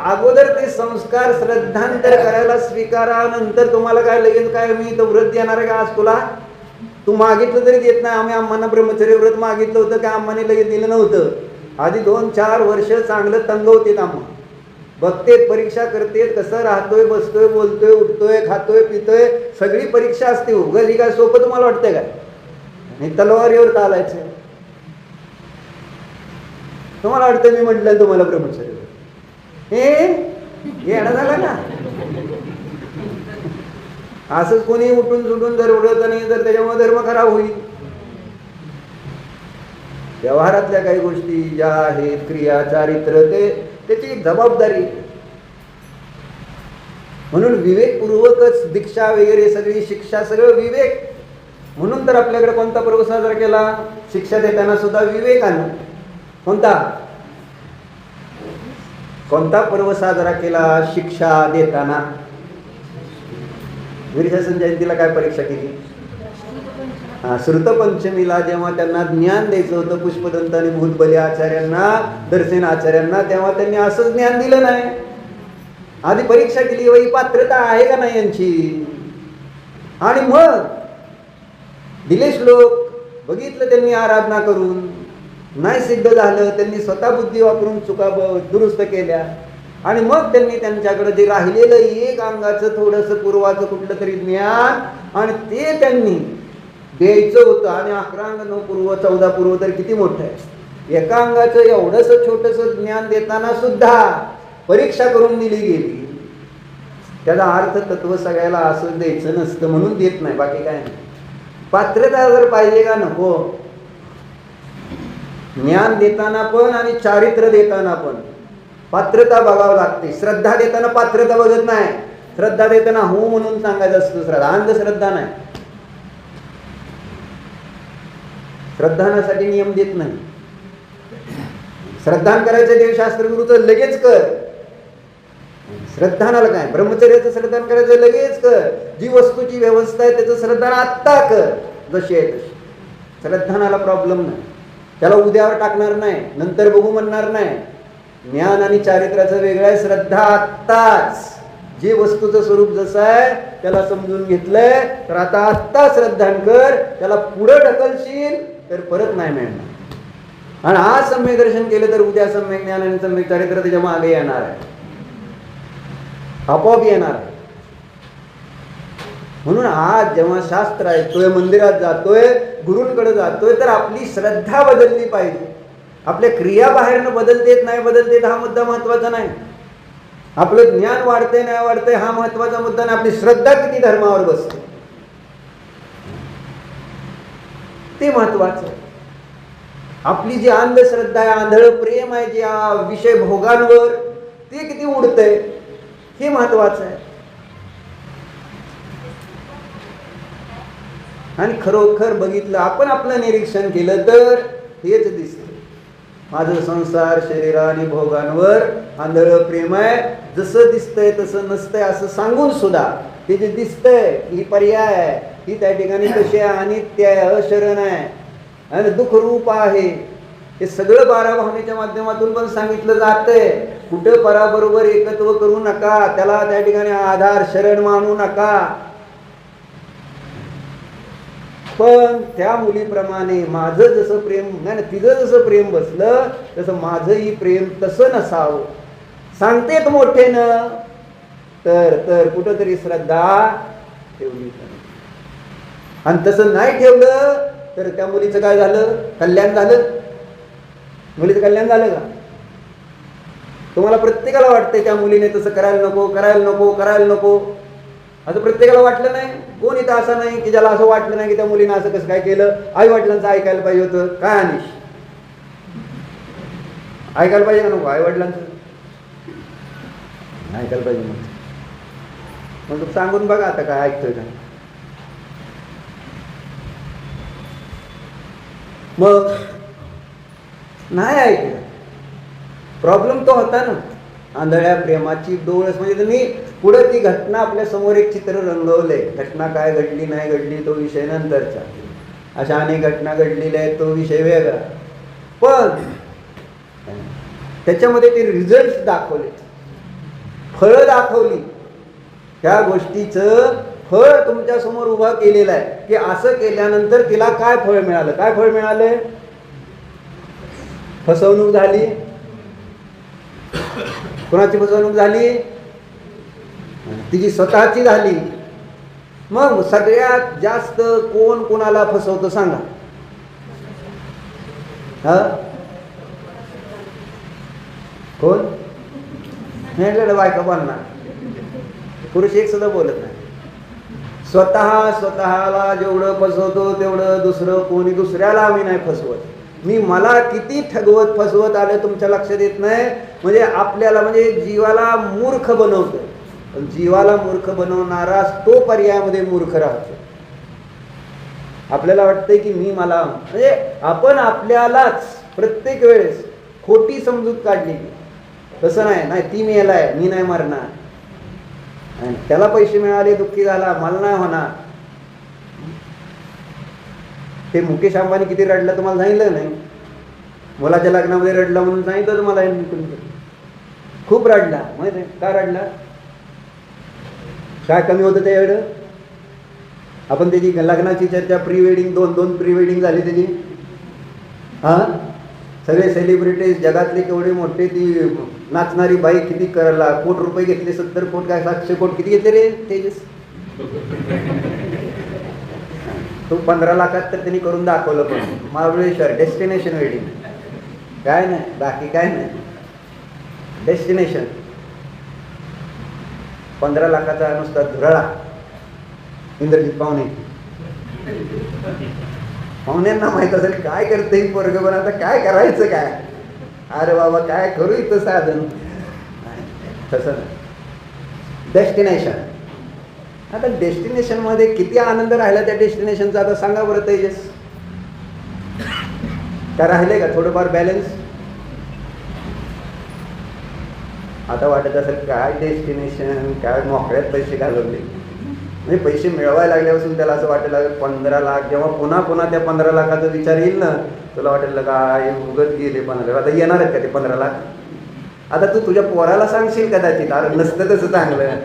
अगोदर ते संस्कार श्रद्धांतर करायला स्वीकारा, नंतर तुम्हाला काय लगेच काय मी इथं व्रत देणार आहे का आज तुला, तू मागितलं तरी देत नाही. आम्ही आम्हाला ब्रह्मचर्य व्रत मागितलं होतं का आम्हाने लगेच दिलं नव्हतं. आधी 2-4 वर्ष चांगलं तंगवतेत, आम्हा बघतेत, परीक्षा करतेत, कसं राहतोय, बसतोय, बोलतोय, उठतोय, खातोय, पितोय, सगळी परीक्षा असते. उगाच ही काय सोपं तुम्हाला वाटतंय काय, आणि तलवारीवर चालायचं. तुम्हाला वाटतं मी म्हटलं तुम्हाला ब्रह्मचर्य, हे येणं झालं ना. असंच कोणी उठून सुटून जर उडत नाही तर त्याच्यामुळे धर्म खराब होईल. व्यवहारातल्या काही गोष्टी ज्या आहेत, क्रिया, चारित्र्य, ते त्याची एक जबाबदारी. म्हणून विवेकपूर्वकच दीक्षा वगैरे सगळी शिक्षा सगळं विवेक. म्हणून तर आपल्याकडे कोणता पर्व साजरा केला? शिक्षा देताना सुद्धा विवेकानं. कोणता पर्व साजरा केला शिक्षा देताना? वीरशासन जयंतीला काय परीक्षा केली? श्रुतपंचमीला जेव्हा त्यांना ज्ञान द्यायचं होतं पुष्पदंत आणि भूतबली आचार्यांना, दर्शन आचार्यांना, तेव्हा त्यांनी असंच ज्ञान दिलं नाही. आधी परीक्षा केली, ही पात्रता आहे का नाही यांची, आणि मग दिले श्लोक. बघितलं त्यांनी आराधना करून, नाही सिद्ध झालं, त्यांनी स्वतः बुद्धी वापरून चुका दुरुस्त केल्या, आणि मग त्यांनी त्यांच्याकडे जे राहिलेलं एक अंगाचं थोडंसं पूर्वाचं कुठलं तरी ज्ञान, आणि ते त्यांनी द्यायचं होतं. आणि 11 अंग 9 पूर्व 14 पूर्व तर किती मोठं आहे. एका अंगाचं एवढंसं छोटंसं ज्ञान देताना सुद्धा परीक्षा करून दिली गेली. त्याचा अर्थ तत्व सगळ्याला असं द्यायचं नसतं म्हणून देत नाही, बाकी काय नाही. पात्रता जर पाहिजे का नको? ज्ञान देताना पण आणि चारित्र्य देताना पण पात्रता बघावं लागते. श्रद्धा देताना पात्रता बघत नाही. श्रद्धा देताना हो म्हणून सांगायचं असतं. श्रद्धा अंधश्रद्धा नाही. श्रद्धानासाठी नियम देत नाही. श्रद्धान करायचं देवशास्त्र गुरुचं लगेच कर. श्रद्धानाला काय? ब्रह्मचर्याचं श्रद्धान करायचं लगेच कर. जी वस्तूची व्यवस्था आहे त्याचं श्रद्धान आत्ता कर, जशी आहे तशी. श्रद्धानाला प्रॉब्लेम नाही. त्याला उद्यावर टाकणार नाही, नंतर बघू म्हणणार नाही. ज्ञान आणि चारित्र्याचं वेगळं आहे. श्रद्धा आत्ताच जे वस्तूचं स्वरूप जसं आहे त्याला समजून घेतलंय, तर आता आत्ता श्रद्धान कर. त्याला पुढं ढकलशील तर परत नाही मिळणार. आणि आज सम्यक दर्शन केलं तर उद्या सम्यक ज्ञान आणि सम्यक चारित्र्य त्याच्या मागे येणार आहे, आपोआप येणार आहे. म्हणून आज जेव्हा शास्त्र ऐकतोय, मंदिरात जातोय, गुरूंकडे जातोय, तर आपली श्रद्धा बदलली पाहिजे. आपल्या क्रिया बाहेरनं बदलतेत नाही बदलतेत हा मुद्दा महत्वाचा नाही. आपलं ज्ञान वाढतंय नाही वाढतंय हा महत्वाचा मुद्दा नाही. आपली श्रद्धा किती धर्मावर बसते ते महत्वाचं. आपली जी अंधश्रद्धा आहे, आंधळ प्रेम आहे, जे विषय भोगांवर, ते किती उडतंय हे महत्वाचं आहे. आणि खरोखर बघितलं, आपण आपलं निरीक्षण केलं तर हेच दिसतं. माझं संसार शरीर आणि भोगांवर आंधळ प्रेम आहे. जसं दिसतंय तसं नसतंय असं सांगून सुद्धा ते जे दिसतंय ही पर्याय आहे, ही त्या ठिकाणी कशी आहे, अनित्य आहे, अशरण आहे आणि दुःख रूप आहे, हे सगळं 12 भावनेच्या माध्यमातून पण सांगितलं जातंय. कुठं पराबरोबर एकत्व करू नका, त्याला त्या ठिकाणी आधार शरण मानू नका. पण त्या मुलीप्रमाणे माझं जसं प्रेम नाही, तिचं जसं प्रेम बसलं तसं माझंही प्रेम तसं नसावं सांगतेत मोठेनं. तर कुठंतरी श्रद्धा ठेवली. आणि तसं नाही ठेवलं तर त्या मुलीचं काय झालं? कल्याण झालं? मुलीचं कल्याण झालं का? तुम्हाला प्रत्येकाला वाटतंय त्या मुलीने तसं करायला नको, करायला नको, करायला नको, असं प्रत्येकाला वाटलं नाही. कोण इथं असं नाही की ज्याला असं वाटलं नाही की त्या मुलीनं असं कसं काय केलं. आई वडिलांचं ऐकायला पाहिजे होतं. काय अनिश, ऐकायला पाहिजे का नको? आई वडिलांचं ऐकायला पाहिजे. मग तू सांगून बघा आता काय ऐकतोय का. मग नाही ऐकलं. प्रॉब्लेम तो होता ना, आंधळ्या प्रेमाची डोळस. म्हणजे त्यांनी पुढे ती घटना आपल्या समोर एक चित्र रंगवलंय. घटना काय घडली नाही घडली तो विषय नंतरचा. अशा अनेक घटना घडलेल्या आहेत, तो विषय वेगळा. पण त्याच्यामध्ये ते रिझल्ट दाखवले, फळं दाखवली. त्या गोष्टीचं फळ तुमच्या समोर उभा केलेलं आहे की असं केल्यानंतर तिला काय फळ मिळालं. काय फळ मिळालं? फसवणूक झाली. कोणाची फसवणूक झाली? तिची स्वतःची झाली. मग सगळ्यात जास्त कोण कोणाला फसवतं सांगा. कोण? बायका बोलणार, पुरुष एक सुद्धा बोलत नाही. स्वतःला जेवढं फसवतो तेवढं दुसरं कोणी दुसऱ्याला आम्ही नाही फसवत. मी मला किती ठगवत फसवत आलं तुमच्या लक्षात येत नाही. म्हणजे आपल्याला म्हणजे जीवाला मूर्ख बनवतं. पण जीवाला मूर्ख बनवणारा तो पर्यायामध्ये मूर्ख राहतो. आपल्याला वाटतंय की मला म्हणजे आपण आपल्यालाच प्रत्येक वेळेस खोटी समजूत काढली. तसं नाही, ती मेलाय, मी नाही मरणार, त्याला पैसे मिळाले दुःखी झाला, मला नाही होणार. ते मुकेश अंबानी किती रडला तुम्हाला सांगितलं नाही? मुलाच्या लग्नामध्ये रडला म्हणून सांगितलं तुम्हाला. खूप रडला. माहिती आहे का रडला? काय कमी होतं ते एवढं? आपण त्याची लग्नाची चर्चा, प्री वेडिंग, दोन प्री वेडिंग झाली त्याची. सगळे सेलिब्रिटीज जगातले केवढे मोठे, ती नाचणारी बाई किती करायला कोट रुपये घेतले, 70 कोट काय 700 कोट किती घेतले रे तेजस? तो 15 लाखात तर त्यांनी करून दाखवलं. पण महाबळेश्वर डेस्टिनेशन वेडिंग, काय नाही बाकी काय नाही, डेस्टिनेशन. 15 लाखाचा नुसता धुराळा. इंद्रजित पाहुण्यांना माहित असेल काय करते ही पोरगं, पण आता काय करायचं काय? अरे बाबा काय करू इथं साधन. तसं डेस्टिनेशन. आता डेस्टिनेशन मध्ये किती आनंद राहिला त्या डेस्टिनेशनचा, आता सांगा बरं तेजस. काय राहिले का थोडंफार बॅलन्स? आता वाटत असेल काय डेस्टिनेशन, काय मोकळ्यात पैसे घालवले. म्हणजे पैसे मिळवायला लागल्यापासून त्याला असं वाटायला लागलं 15 लाख. जेव्हा पुन्हा त्या 15 लाखाचा विचार येईल ना, तुला वाटेल काय उगत गेले 15. आता येणार आहेत का ते 15 लाख? आता तू तुझ्या पोराला सांगशील कदाचित, अरे नसतं तसं चांगलं.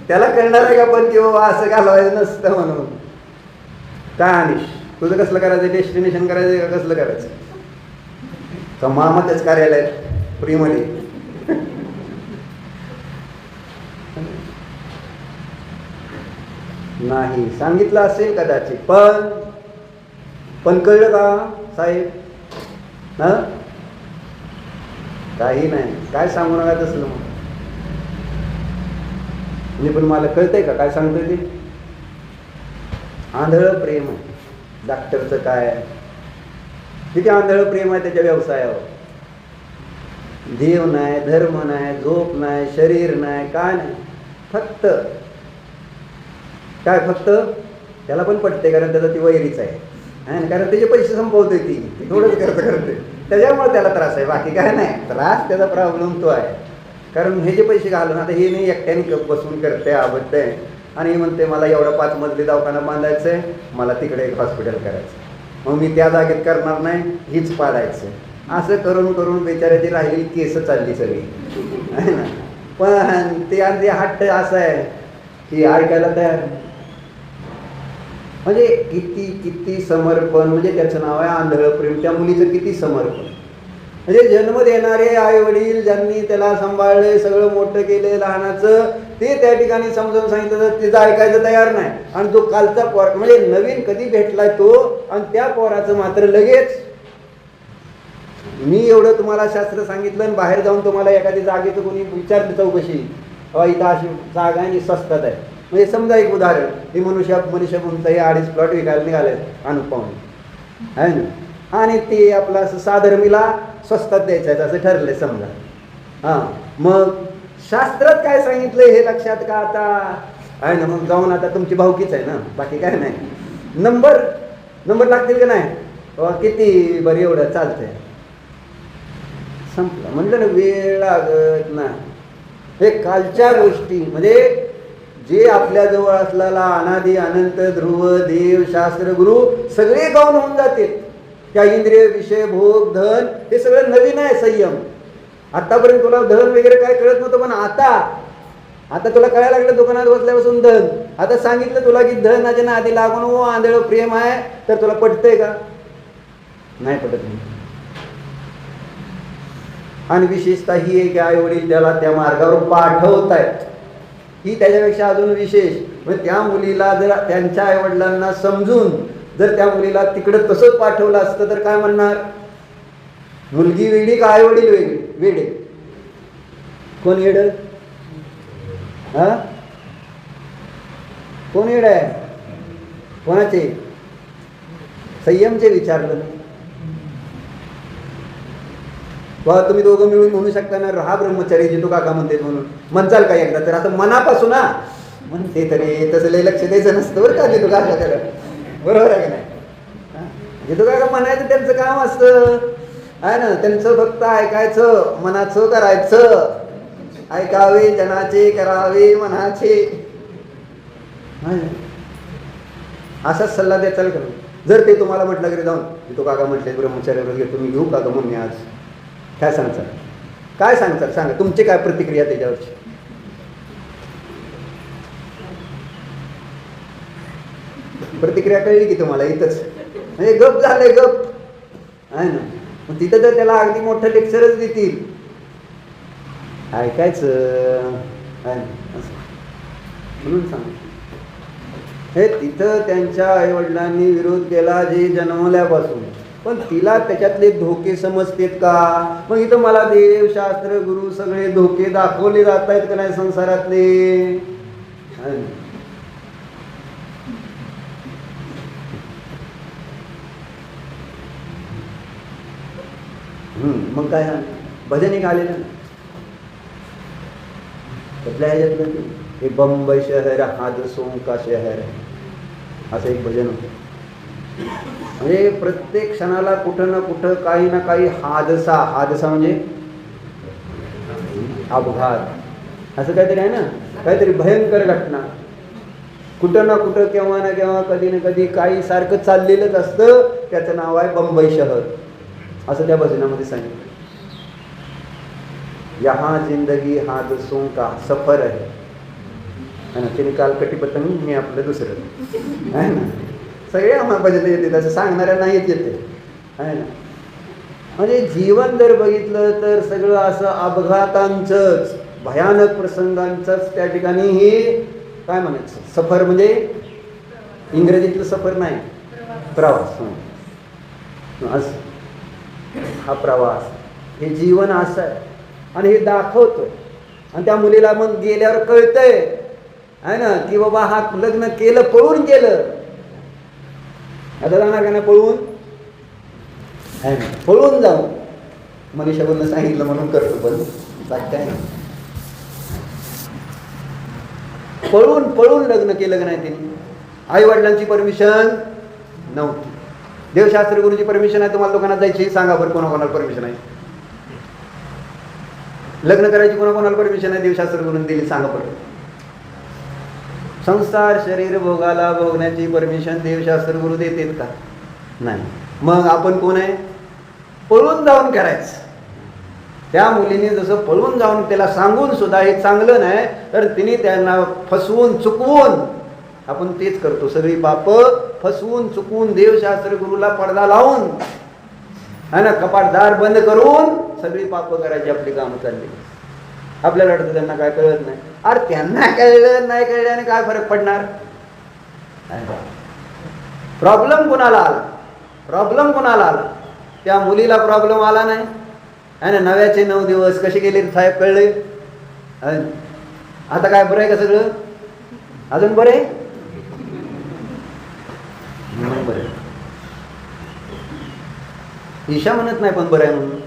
त्याला कळणार आहे का पण की बाबा असं घालवायचं नसतं म्हणून? काय अनिश तुझं कसलं करायचं? डेस्टिनेशन करायचं का कसलं करायचं? तर मामाच्याच कार्यालय फ्रीमध्ये. नाही सांगितलं असेल कदाचित, पण कळलं का साहेब? काही नाही, काय सांगू नका तसलं. मी पण मला कळतंय का काय सांगतोय ते? आंधळं प्रेम आहे डॉक्टरचं. काय किती आंधळं प्रेम आहे त्याच्या व्यवसायावर. देव नाही, धर्म नाही, झोप नाही, शरीर नाही, काय नाही. फक्त काय, फक्त त्याला पण पटते कारण त्याचा ती वैरीच आहे, कारण त्याचे पैसे संपवते ती थोडंच खर्च करते, त्याच्यामुळे त्याला त्रास आहे. बाकी काय नाही त्रास, त्याचा प्रॉब्लेम तो आहे. कारण हे जे पैसे घालून आता हे नाही एकट्याने बसून करते, आवडते आणि म्हणते मला एवढा 5 मजली दवाखाना बांधायचं आहे, मला तिकडे एक हॉस्पिटल करायचं, मग मी त्या जागेत करणार नाही, हीच पाडायचं. असं करून करून बेचाऱ्याची राहिलेली केस चालली सगळी आहे ना. पण ते हट्ट असं आहे की ऐकायला तयार. म्हणजे किती समर्पण, म्हणजे त्याचं नाव आहे आंधळं प्रेम. त्या मुलीचं किती समर्पण. म्हणजे जन्म देणारे आई वडील ज्यांनी त्याला सांभाळले, सगळं मोठं केलं लहानाचं, ते त्या ठिकाणी समजावून सांगितलं तर तिचं ऐकायचं तयार नाही. आणि तो कालचा पोर म्हणजे नवीन कधी भेटलाय तो, आणि त्या पोराचं मात्र लगेच. मी एवढं तुम्हाला शास्त्र सांगितलं आणि बाहेर जाऊन तुम्हाला एखादी जागेचं कोणी विचारलं चौकशी, इथं अशी जागा आणि स्वस्तात आहे. म्हणजे समजा एक उदाहरण, हे मनुष्य म्हणतं हे 2.5 प्लॉट विकायला निघाले अनुपावणे आहे ना, आणि ते आपलं असं साधर्मीला स्वस्तात द्यायचं आहे असं ठरलंय समजा. मग शास्त्रात काय सांगितलंय हे लक्षात का आता आहे ना? मग जाऊन आता तुमची भावकीच आहे ना, बाकी काय नाही. नंबर लागतील का नाही? किती बरं एवढं चालतंय, संपलं. म्हटलं ना वेळ लागत ना. हे कालच्या गोष्टी म्हणजे जे आपल्याजवळ असलेला अनादी अनंत ध्रुव देव शास्त्र गुरु सगळे गाऊन होऊन जाते. त्या इंद्रिय विषय भोग धन हे सगळं नवीन आहे. संयम आतापर्यंत तुला धन वगैरे काय कळत नव्हतं, पण आता तुला कळायला लागलं दुकानात बसल्यापासून धन. आता सांगितलं तुला की धनाच्या नादी लागून आंधळं प्रेम आहे, तर तुला पटतंय का? नाही पटत नाही. आणि विशेषतः ही आहे की आई वडील त्याला त्या मार्गावर पाठवत आहेत, ही त्याच्यापेक्षा अजून विशेष. म्हणजे त्या मुलीला जर त्यांच्या आई वडिलांना समजून जर त्या मुलीला तिकडं तसंच पाठवलं असतं तर काय म्हणणार? मुलगी वेडी का आई वडील वेडे? कोण येड? कोण येड आहे? कोणाचे? संयमचे विचारलं. बाबा तुम्ही दोघं मिळून म्हणू शकता ना, राहा ब्रह्मचारी जितू काका म्हणते म्हणून म्हणचाल का एकदा तर? आता मनापासून ना म्हणते तरी तसं लय लक्ष द्यायचं नसतं बरं का जितू काका त्याला, बरोबर आहे की नाही? जितू काका म्हणायचं त्यांचं काम असतं आहे ना, त्यांचं फक्त ऐकायचं, मनाचं करायचं, ऐकावे जनाचे करावे मनाचे, असाच सल्ला द्याचाल का? जर ते तुम्हाला म्हटलं की जाऊन जितू काका म्हटले ब्रह्मचार्यावर घेतो मी, घेऊ काका म्हणून आज, काय सांगतात? काय सांगतात सांगा, तुमची काय प्रतिक्रिया त्याच्यावरची? प्रतिक्रिया कळली की तुम्हाला इथंच, म्हणजे गप झालंय गप आहे ना. मग तिथं तर त्याला अगदी मोठं लेक्चरच देतील, ऐकायचं आहे ना असं म्हणून सांग. हे तिथं त्यांच्या आईवडिलांनी विरोध केला जे जन्मल्यापासून, पण तिला त्याच्यातले धोके समजतेत का? मग इथं मला देव शास्त्र गुरु सगळे धोके दाखवले जात आहेत का नाही संसारातले? मग काय भजन एक आलेलं कुठल्या ह्याच्यातलं, हे बंबई शहर हादसों का शहर असं एक भजन होतं. म्हणजे प्रत्येक क्षणाला कुठं ना कुठं काही ना काही हादसा, हादसा म्हणजे अपघात असं काहीतरी आहे ना, काहीतरी भयंकर घटना कुठं ना कुठं केव्हा ना केव्हा कधी ना कधी काही सारखं चाललेलंच असतं. त्याचं नाव आहे बंबई शहर असं त्या भजनामध्ये सांगितलं. यहाँ जिंदगी हादसों का सफर आहे ना, तिने काल कटीपतंग मी आपलं दुसरं आहे ना, सगळे आम्हाला भजन येते तसं सांगणाऱ्या नाही येते आहे ना. म्हणजे जीवन जर बघितलं तर सगळं असं अपघातांचंच, भयानक प्रसंगांचंच त्या ठिकाणी हे काय म्हणायचं, सफर म्हणजे इंग्रजीतलं सफर नाही, प्रवास. हा प्रवास, हे जीवन असं आहे आणि हे दाखवतोय. आणि त्या मुलीला मग गेल्यावर कळतंय आहे ना की बाबा हा लग्न केलं, पळून केलं. आता जाणार का नाही पळून, आहे ना, पळून जाऊ. मनीषा बोलणं सांगितलं म्हणून करतो, पण बाकी काय नाही. पळून पळून लग्न केलं का नाही तिने? आई वडिलांची परमिशन नव्हती, देवशास्त्री गुरुची परमिशन आहे तुम्हाला लोकांना जायची, सांगा बरं कोणाकोणाला परमिशन आहे? लग्न करायची कोणाकोणाला परमिशन आहे देवशास्त्र गुरुने दिली, सांगा बरं. संसार शरीर भोगाला भोगण्याची परमिशन देवशास्त्र गुरु देतात का? नाही. मग आपण कोण आहे? पळून जाऊन करायचं. त्या मुलीने जसं पळून जाऊन त्याला सांगून सुद्धा हे चांगलं नाही, तर तिने त्यांना फसवून चुकवून, आपण तेच करतो सगळी पाप, फसवून चुकवून देवशास्त्र गुरुला पडदा लावून है ना, कपाटदार बंद करून सगळी पाप करायची आपली कामं चालली. आपल्याला वाटतं त्यांना काय कळत नाही. अरे त्यांना कळलं नाही कळल्याने काय फरक पडणार? प्रॉब्लेम कोणाला आला? प्रॉब्लेम कोणाला आला? त्या मुलीला प्रॉब्लेम आला नाही है ना. 9चे 9 दिवस कसे गेले साहेब कळले. आता काय बरं आहे का सगळं? अजून बरं आहे? बरं. ईशा म्हणत नाही पण बरं आहे म्हणून.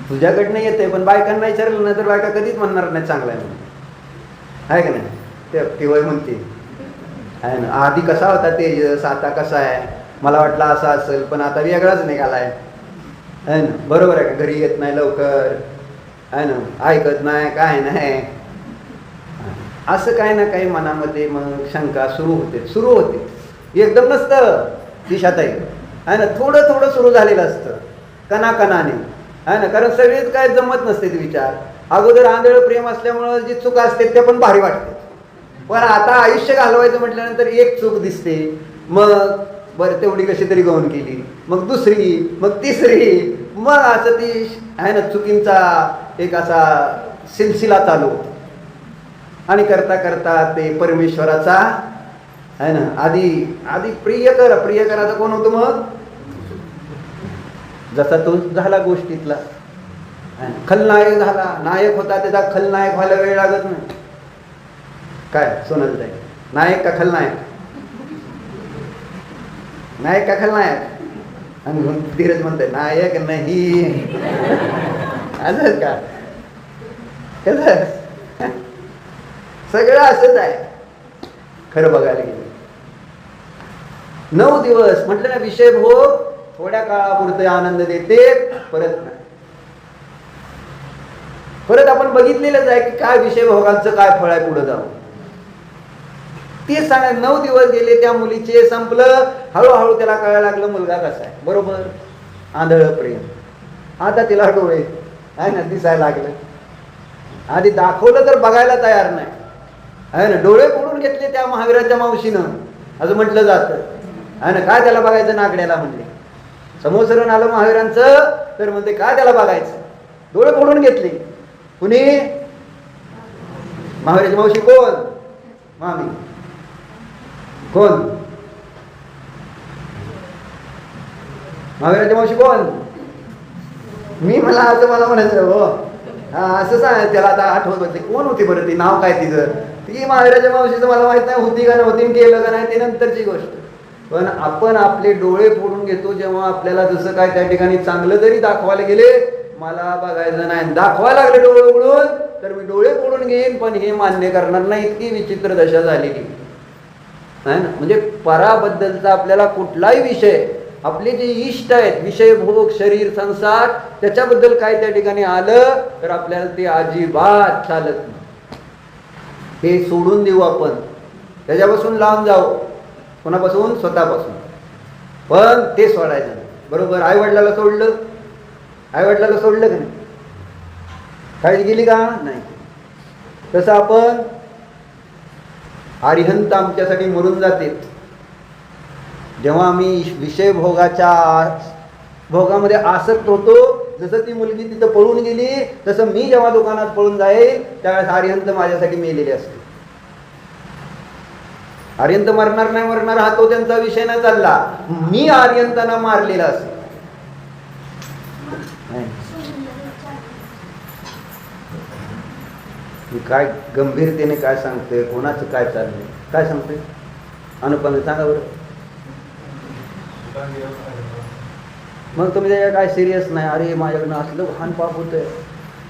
तुझ्याकडनं येते पण बायकांना विचारलं नाही तर बायका कधीच म्हणणार नाही चांगला आहे म्हणून, आहे का नाही? ते तेव्हा म्हणते आहे ना, आधी कसा होता तेजस, आता कसा आहे? मला वाटलं असा असेल पण आता वेगळाच निघालाय आहे ना. बरोबर आहे का? घरी येत नाही लवकर आहे ना, ऐकत नाही काय नाही, असं काही ना काही मनामध्ये मग शंका सुरू होते. एकदम नसतं दिशाताई आहे ना, थोडं थोडं सुरू झालेलं असतं कणाकणाने आहे ना. कारण सगळेच काय जमत नसते ते विचार. अगोदर आंधळ प्रेम असल्यामुळं जी चूक असते ते पण भारी वाटते, पण आता आयुष्य घालवायचं म्हटल्यानंतर एक चूक दिसते. मग बरं तेवढी कशी तरी गौण केली, मग दुसरी, मग तिसरी, मग असं ती आहे ना चुकींचा एक असा सिलसिला चालू होतो. आणि करता करता ते परमेश्वराचा आहे ना, आधी प्रियकर आता कोण होतो? मग जसा तो झाला गोष्टीतला खलनायक झाला, नायक होता त्याचा खलनायक व्हायला वेळ लागत नाही. काय सोनाली ताई, नायक का खलनायक? नायक का खलनायक? आणि धीरज म्हणते नायक नाही. असंच का? कसं सगळं असंच आहे खरं बघायला गेलं. 9 दिवस म्हटलं ना, विषय भोग थोड्या काळापुरते आनंद देते, परत नाही. परत आपण बघितलेलंच आहे की काय विषय भोगांचं काय फळ आहे पुढे जाऊन. ते सांगा, 9 दिवस गेले, त्या मुलीचे संपलं. हळूहळू त्याला कळायला लागलं मुलगा कसा आहे. बरोबर, आंधळ प्रेम. आता तिला डोळे आहे ना दिसायला लागलं. आधी दाखवलं तर बघायला तयार नाही आहे ना. डोळे फोडून घेतले त्या महावीराच्या मावशीनं, असं म्हटलं जातं आहे ना. काय त्याला बघायचं नाकड्याला म्हणले. समोसरण आलं महावीरांचं तर म्हणते काय त्याला बघायचं. डोळे फोडून घेतले. कुणी? महावीराची मावशी. कोण? मामी. कोण? महावीराची मावशी कोण? मी. मला म्हणायचं हो असं सांग. त्याला आता आठवत होते कोण होती बरं ती, नाव काय तिचं. ती महावीराच्या मावशीचं मला माहित नाही होती का नव्हती, केलं का नाही ते नंतरची गोष्ट. पण आपण आपले डोळे फोडून घेतो जेव्हा आपल्याला जसं काय त्या ठिकाणी चांगलं जरी दाखवायला गेले, मला बघायचं नाही, दाखवायला लागले डोळे उघडून, तर मी डोळे फोडून घेईन पण हे मान्य करणार नाही. इतकी विचित्र दशा झालेली आहे ना. म्हणजे पराबद्दलचा आपल्याला कुठलाही विषय, आपले जे इष्ट आहेत, विषय भोग शरीर संसार, त्याच्याबद्दल काय त्या ठिकाणी आलं तर आपल्याला ते अजिबात चालत नाही. हे सोडून देऊ आपण, त्याच्यापासून लांब जाऊ. कोणापासून? स्वतःपासून. पण ते सोडायचं नाही. बरोबर, आई वडिलाला सोडलं, आई वडिलाला सोडलं का नाही, काळजी गेली का नाही. तसं आपण अरिहंत आमच्यासाठी मरून जाते. जेव्हा आम्ही विषय भोगामध्ये आसक्त होतो, जसं ती मुलगी तिथं पळून गेली, तसं मी जेव्हा दुकानात पळून जाईल त्यावेळेस अरिहंत माझ्यासाठी मेलेले असते. आर्यंत मरणार नाही मरणार हा तो त्यांचा विषय नाही चालला, मी आर्यंतांना मारलेला असेल. काय गंभीरतेने काय सांगते, कोणाचं काय चाललंय, काय सांगते अनुपम सांगा बरं. मग तुम्ही त्याच्या काय सिरियस नाही, अरे माझ्याकडनं असलं घाण पाप होतंय,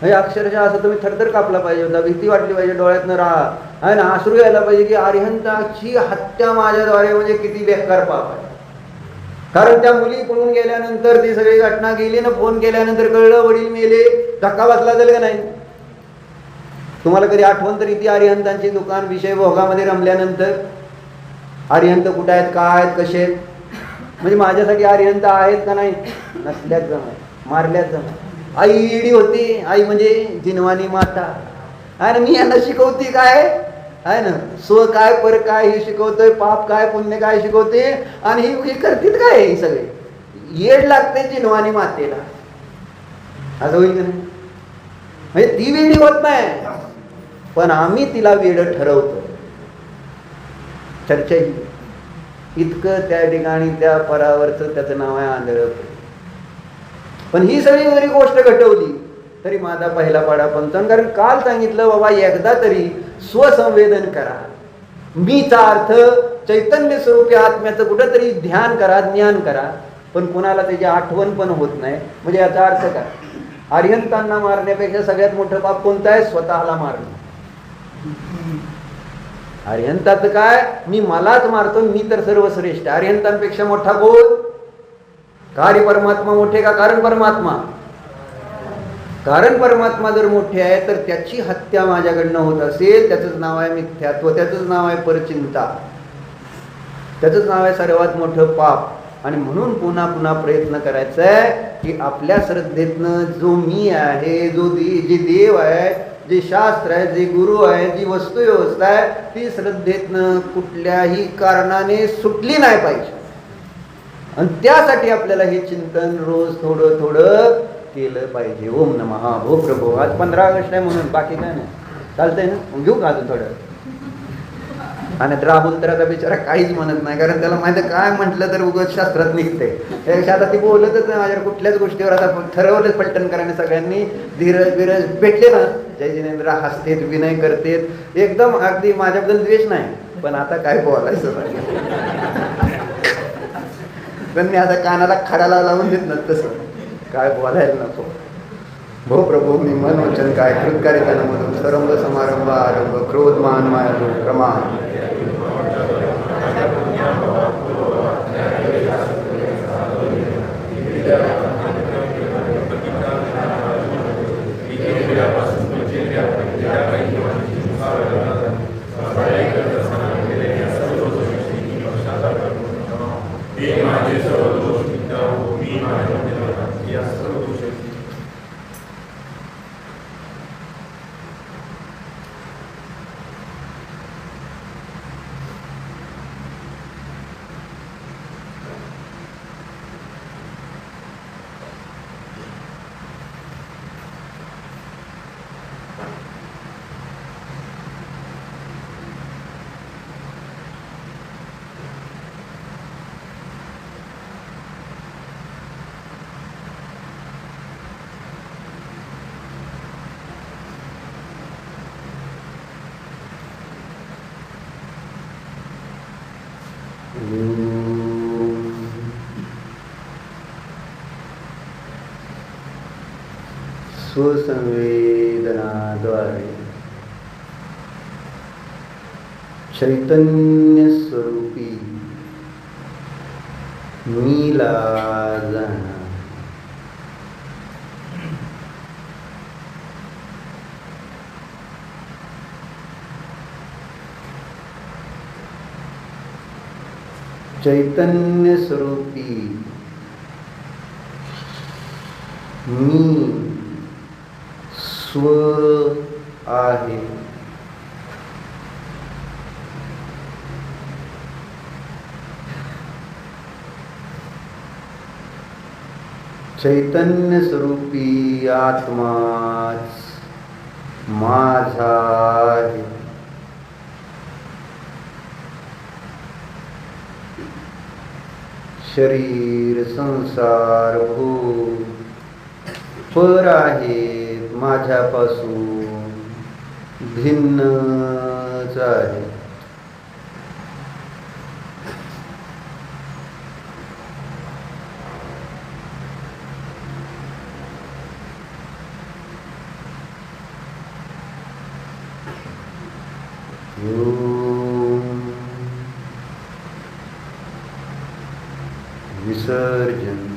हे अक्षरशः असं तुम्ही थरथर कापला पाहिजे होता, भीती वाटली पाहिजे, डोळ्यातनं राहा आहे ना, अश्रू यायला पाहिजे की अरिहंताची हत्या माझ्याद्वारे म्हणजे किती बेकार पाप आहे. कारण त्या मुली पळून गेल्यानंतर ती सगळी घटना गेली ना, फोन केल्यानंतर कळलं वडील मेले, धक्का बसला झाला का नाही. तुम्हाला कधी आठवण तरी ती अरिहंतांची दुकान विषय भोगामध्ये रमल्यानंतर अरिहंत कुठे आहेत, काय आहेत, कसे आहेत, म्हणजे माझ्यासाठी अरिहंत आहेत का नाही, नसल्यात जमा, मारल्यात जमा. आई ईडी होती, आई म्हणजे जिनवानी माता आहे ना. मी यांना शिकवते काय आहे ना, स्व काय पर काय हे शिकवतोय, पाप काय पुण्य काय शिकवते, आणि ही करतील काय, हे सगळे येड लागते जिनवानी मातेला. असं होईल का नाही, म्हणजे ती वेडी होत नाही पण आम्ही तिला वेड ठरवतो. चर्चा ही इतकं त्या ठिकाणी त्या परावरचं त्याचं नाव आहे आंधळ. पण ही सगळी जरी गोष्ट घटवली तरी माझा पहिला पाडा पंचावन्न. कारण काल सांगितलं बाबा एकदा तरी स्वसंवेदन करा, मीचा अर्थ चैतन्य स्वरूपी आत्म्याचं कुठंतरी ध्यान करा, ज्ञान करा, पण कुणाला त्याची आठवण पण होत नाही. म्हणजे याचा अर्थ काय, अरिहंतांना मारण्यापेक्षा सगळ्यात मोठं पाप कोणतं आहे, स्वतःला मारणं. अरिहंताचं काय, मी मलाच मारतो, मी तर सर्वश्रेष्ठ. अरिहंतांपेक्षा मोठा कोण, कार्य परमात्मा मोठे का कारण परमात्मा. कारण परमात्मा जर मोठे आहे तर त्याची हत्या माझ्याकडनं होत असेल, त्याचंच नाव आहे मिथ्यात्व, त्याचंच नाव आहे परचिंता, त्याचंच नाव आहे सर्वात मोठं पाप. आणि म्हणून पुन्हा पुन्हा प्रयत्न करायचा आहे की आपल्या श्रद्धेतनं जो मी आहे, जे देव आहे, जे शास्त्र आहे, जे गुरु आहे, जी वस्तुव्यवस्था आहे, ती श्रद्धेतनं कुठल्याही कारणाने सुटली नाही पाहिजे. आणि त्यासाठी आपल्याला हे चिंतन रोज थोडं थोडं केलं पाहिजे. ओम नमः. हो प्रभू, आज 15 ऑगस्ट आहे म्हणून बाकी काय नाही, चालतंय ना, घेऊ का अजून थोडं. आणि राहुल तर आता बिचारा काहीच म्हणत नाही, कारण त्याला माहिती काय म्हटलं तर उगाच शास्त्रात निघते. त्यापेक्षा आता ती बोलतच नाही माझ्यावर कुठल्याच गोष्टीवर. आता ठरवलंच पलटण करायने सगळ्यांनी, धीरज बिरज भेटले ना, जय जिनेंद्र हसतेत, विनय करतेत, एकदम अगदी माझ्याबद्दल द्वेष नाही, पण आता काय बोलायचं. त्यांनी आता कानाला खडाला लावून देत ना तसं काय बोलायला नको. भो प्रभू मी मन वचन काय कृतकार्यकांमधून सरंभ समारंभ आरंभ क्रोध मान माया प्रमाण स्वसंवेदनाद्वारे चैतन्य स्वरूपी मीला जाणा. चैतन्य स्वरूपी मी स्व आहे. चैतन्य स्वरूपी आत्माच माझा आहे. शरीर संसार भूत पर आहेत माझ्यापासून भिन्नच आहे. विसर्जन.